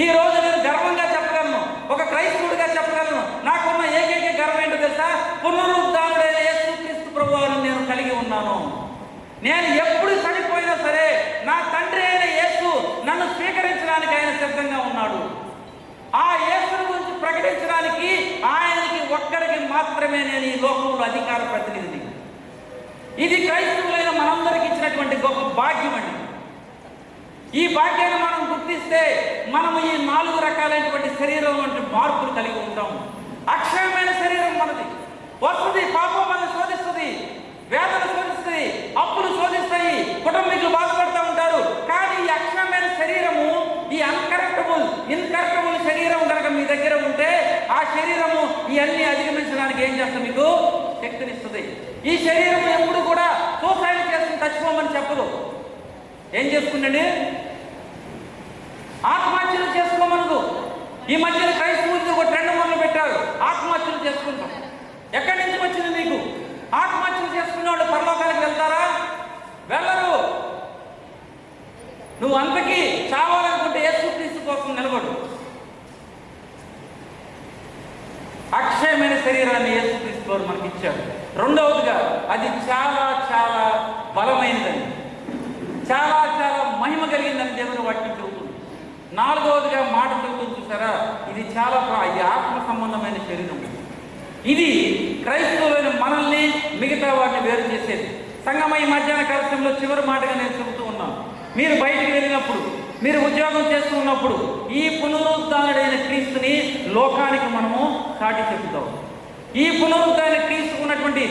ఈ రోజు నేను గర్వంగా చెప్పగలను, ఒక క్రైస్తవుడిగా చెప్పగలను. నాకున్న ఏకైక గర్వం ఏంటో తెలుసా? పునరుద్ధానుడైన యేసుక్రీస్తు ప్రభువుని నేను కలిగి ఉన్నాను. నేను ఎప్పుడు చనిపోయినా సరే నా తండ్రి అయిన యేసు నన్ను స్వీకరించడానికి ఆయన సిద్ధంగా ఉన్నాడు. ఆ యేసుని గురించి ప్రకటించడానికి ఆయనకి ఒక్కడికి మాత్రమే నేను ఈ లోకంలో అధికార ప్రతినిధిని. ఇది క్రైస్తవులైన మనందరికి ఇచ్చినటువంటి గొప్ప భాగ్యం అండి. ఈ భాగ్యాన్ని మనం గుర్తిస్తే మనము ఈ 4 రకాలైనటువంటి శరీరం వంటి మార్పులు కలిగి ఉంటాము. అక్షయమైన శరీరం మనది వస్తుంది, పాపం మనల్ని శోధిస్తుంది, వేదన శోధిస్తుంది, అప్పులు శోధిస్తాయి, కుటుంబీకులు బాధపడుతూ ఉంటారు. కానీ ఈ అక్షయమైన శరీరము, ఈ ఇన్కరప్టబుల్ శరీరం కనుక మీ దగ్గర ఉంటే ఆ శరీరము ఇవన్నీ అధిగమించడానికి ఏం చేస్తుంది? మీకు శక్తినిస్తుంది. ఈ శరీరం ఎప్పుడు కూడా సూసైడ్ చేసుకుని చచ్చిపోమని చెప్పదు. ఏం చేసుకుందండి? ఆత్మహత్యలు చేసుకోమనదు. ఈ మధ్యన క్రైస్తవులు ఒక ట్రెండ్ మొదలు పెట్టారు, ఆత్మహత్యలు చేసుకుంటాం. ఎక్కడి నుంచి వచ్చింది మీకు? ఆత్మహత్యలు చేసుకునే వాళ్ళు పరలోకానికి వెళ్తారా? వెళ్ళరు. నువ్వు అంతకీ చావాలనుకుంటే యేసుక్రీస్తు కోసం నిలబడు. అక్షయమైన శరీరాన్ని యేసుక్రీస్తు వారు మనకి ఇచ్చాడు. రెండవదిగా అది చాలా చాలా బలమైనదని, చాలా చాలా మహిమ కలిగిందని దేవుని వాక్యం చెబుతుంది. నాలుగవదిగా మాట చెబుతుంది చూసారా, ఇది చాలా ఇది ఆత్మ సంబంధమైన శరీరం. ఇది క్రైస్తవులైన మనల్ని మిగతా వాటిని వేరు చేసేది. సంగమ ఈ మధ్యాహ్న కార్యక్రమంలో చివరి మాటగా నేను చెబుతూ ఉన్నాను. మీరు బయటికి వెళ్ళినప్పుడు, మీరు ఉద్యోగం చేస్తూ ఉన్నప్పుడు ఈ పునరుద్ధానుడైన క్రీస్తుని లోకానికి మనము సాటి చెబుతాం. ఈ పునరుద్ధాన క్రీస్తుకున్నటువంటి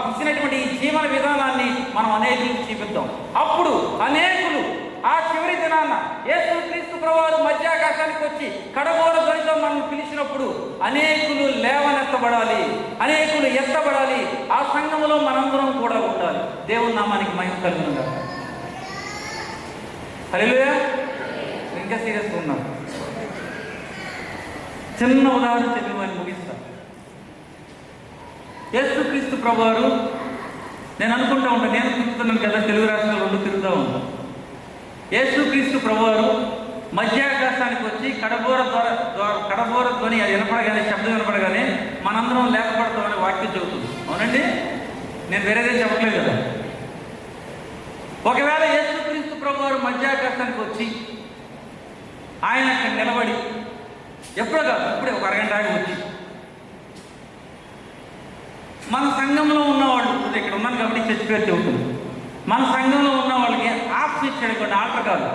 ఇచ్చినటువంటి ఈ జీవన విధానాన్ని మనం అనేకులకు చూపిద్దాం. అప్పుడు అనేకులు ఆ చివరి దినాన యేసుక్రీస్తు ప్రభువు మధ్యాకాశానికి వచ్చి కడగోర ధ్వనితో మనం పిలిచినప్పుడు అనేకులు లేవనెత్తబడాలి, అనేకులు ఎత్తబడాలి. ఆ సంఘములో మనందరం కూడా ఉండాలి. దేవుని నామానికి మహిమ కలుగునుగాక. హల్లెలూయా. ఇంకా సీరియస్గా ఉన్నాం. చిన్న ఉదాహరణ చెప్పి మనం ముగిస్తాం. యేసుక్రీస్తు ప్రభువారు, నేను అనుకుంటా ఉంటాను, నేను తిరుగుతున్నాను కదా, తెలుగు రాష్ట్రాలు 2 తిరుగుతూ ఉంటాను. యేసుక్రీస్తు ప్రభువారు మధ్యాకాశానికి వచ్చి కడబోర ధ్వని అది వినపడగానే, శబ్దం వినపడగానే మనందరం లేకపోతామని వాక్యం చెబుతుంది. అవునండి, నేను వేరేదే చెప్పట్లేదు కదా. ఒకవేళ యేసుక్రీస్తు ప్రభువారు మధ్యాకాశానికి వచ్చి ఆయన అక్కడ నిలబడి, ఎప్పుడో కాదు ఇప్పుడే ఒక అరగంట ఆగి వచ్చి మన సంఘంలో ఉన్నవాళ్ళు, ఇక్కడ ఉన్నాను కాబట్టి చర్చి పేరు చెబుతుంది, మన సంఘంలో ఉన్న వాళ్ళకి ఆప్షన్ ఇచ్చాడు కొన్ని, ఆల్టర్ కాదు,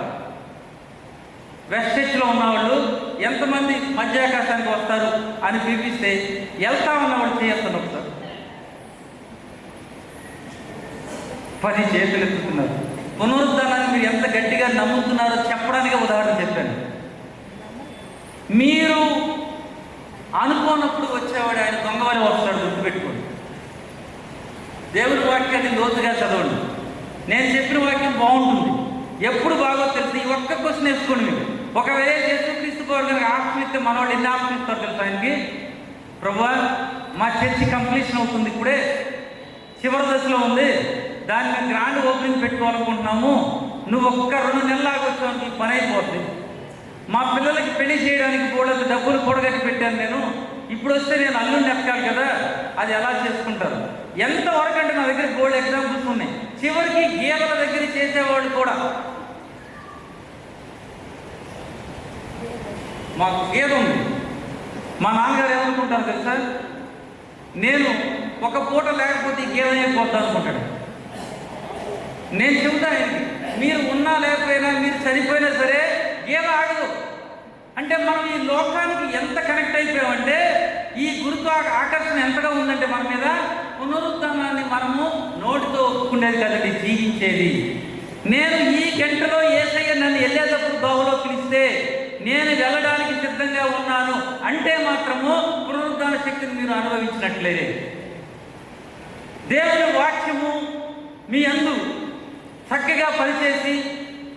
వెస్ట్ చర్చ్లో ఉన్నవాళ్ళు ఎంతమంది మధ్యాకాశానికి వస్తారు అని పిలిపిస్తే వెళ్తా ఉన్నవాళ్ళు చేస్తున్నారు. ఒకసారి 10 చేతులు ఎత్తుతున్నారు. పునరుద్ధానాన్ని మీరు ఎంత గట్టిగా నమ్ముతున్నారో చెప్పడానికి ఉదాహరణ చెప్పాను. మీరు అనుకోనప్పుడు వచ్చేవాడు ఆయన దొంగవారి వస్తాడు, గుర్తుపెట్టుకోండి. దేవుడి వాక్యాన్ని లోతుగా చదవండి. నేను చెప్పిన వాక్యం బాగుంటుంది, ఎప్పుడు బాగో తెలుసు. ఈ ఒక్క క్వశ్చన్ వేసుకోండి మీరు. ఒకవేళ యేసుక్రీస్తు వారు కనుక ఆప్షన్ ఇస్తే మనవాళ్ళు ఎన్ని ఆప్షన్ ఇస్తారు తెలుసు ఆయనకి? ప్రభువా, మా చర్చి కంప్లీషన్ అవుతుంది, ఇప్పుడే చివరి దశలో ఉంది, దాన్ని మేము గ్రాండ్ ఓపెనింగ్ పెట్టుకోవాలనుకుంటున్నాము, నువ్వు ఒక్క 2 నెలలాగా వచ్చానికి పని అయిపోతుంది. మా పిల్లలకి పెళ్లి చేయడానికి కూడా డబ్బులు కూడగట్టి పెట్టాను నేను, ఇప్పుడు వస్తే నేను అల్లుడిని ఎక్కాలి కదా, అది ఎలా చేసుకుంటారు? ఎంతవరకు అంటే నా దగ్గర గోల్డ్ ఎగ్జాంపుల్స్ ఉన్నాయి. చివరికి గీతల దగ్గర చేసేవాళ్ళు కూడా, మాకు గీత ఉంది, మా నాన్నగారు ఏమనుకుంటారు తెలుసా, నేను ఒక పూట లేకపోతే ఈ గీత అయిపోతాను అనుకుంటాడు. నేను చెబుతాను, మీరు ఉన్నా లేకపోయినా, మీరు చనిపోయినా సరే గీత ఆగదు. అంటే మనం ఈ లోకానికి ఎంత కనెక్ట్ అయిపోయామంటే, ఈ గురుత్వ ఆకర్షణ ఎంతగా ఉందంటే మన మీద, పునరుద్ధానాన్ని మనము నోటితో ఒప్పుకునేది కదండి, జీవించేది. నేను ఈ గంటలో యేసయ్య నన్ను వెళ్ళేటప్పుడు దోవలో పిలిస్తే నేను వెళ్ళడానికి సిద్ధంగా ఉన్నాను అంటే మాత్రము పునరుద్ధాన శక్తిని మీరు అనుభవించినట్లేదే. దేవుని వాక్యము మీ అందు చక్కగా పనిచేసి,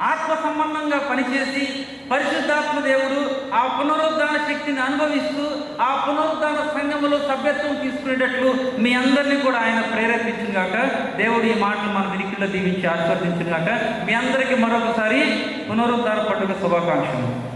ఆత్మ సంబంధంగా పనిచేసి, పరిశుద్ధాత్మ దేవుడు ఆ పునరుద్ధాన శక్తిని అనుభవిస్తూ ఆ పునరుద్ధాన సంఘములో సభ్యత్వం తీసుకునేటట్లు మీ అందరినీ కూడా ఆయన ప్రేరేపించుగాక. దేవుడు ఈ మాటలు మన వినికిడిలో దీవించి ఆశీర్వదించుగాక. మీ అందరికీ మరొకసారి పునరుద్ధాన పండుగ శుభాకాంక్షలు.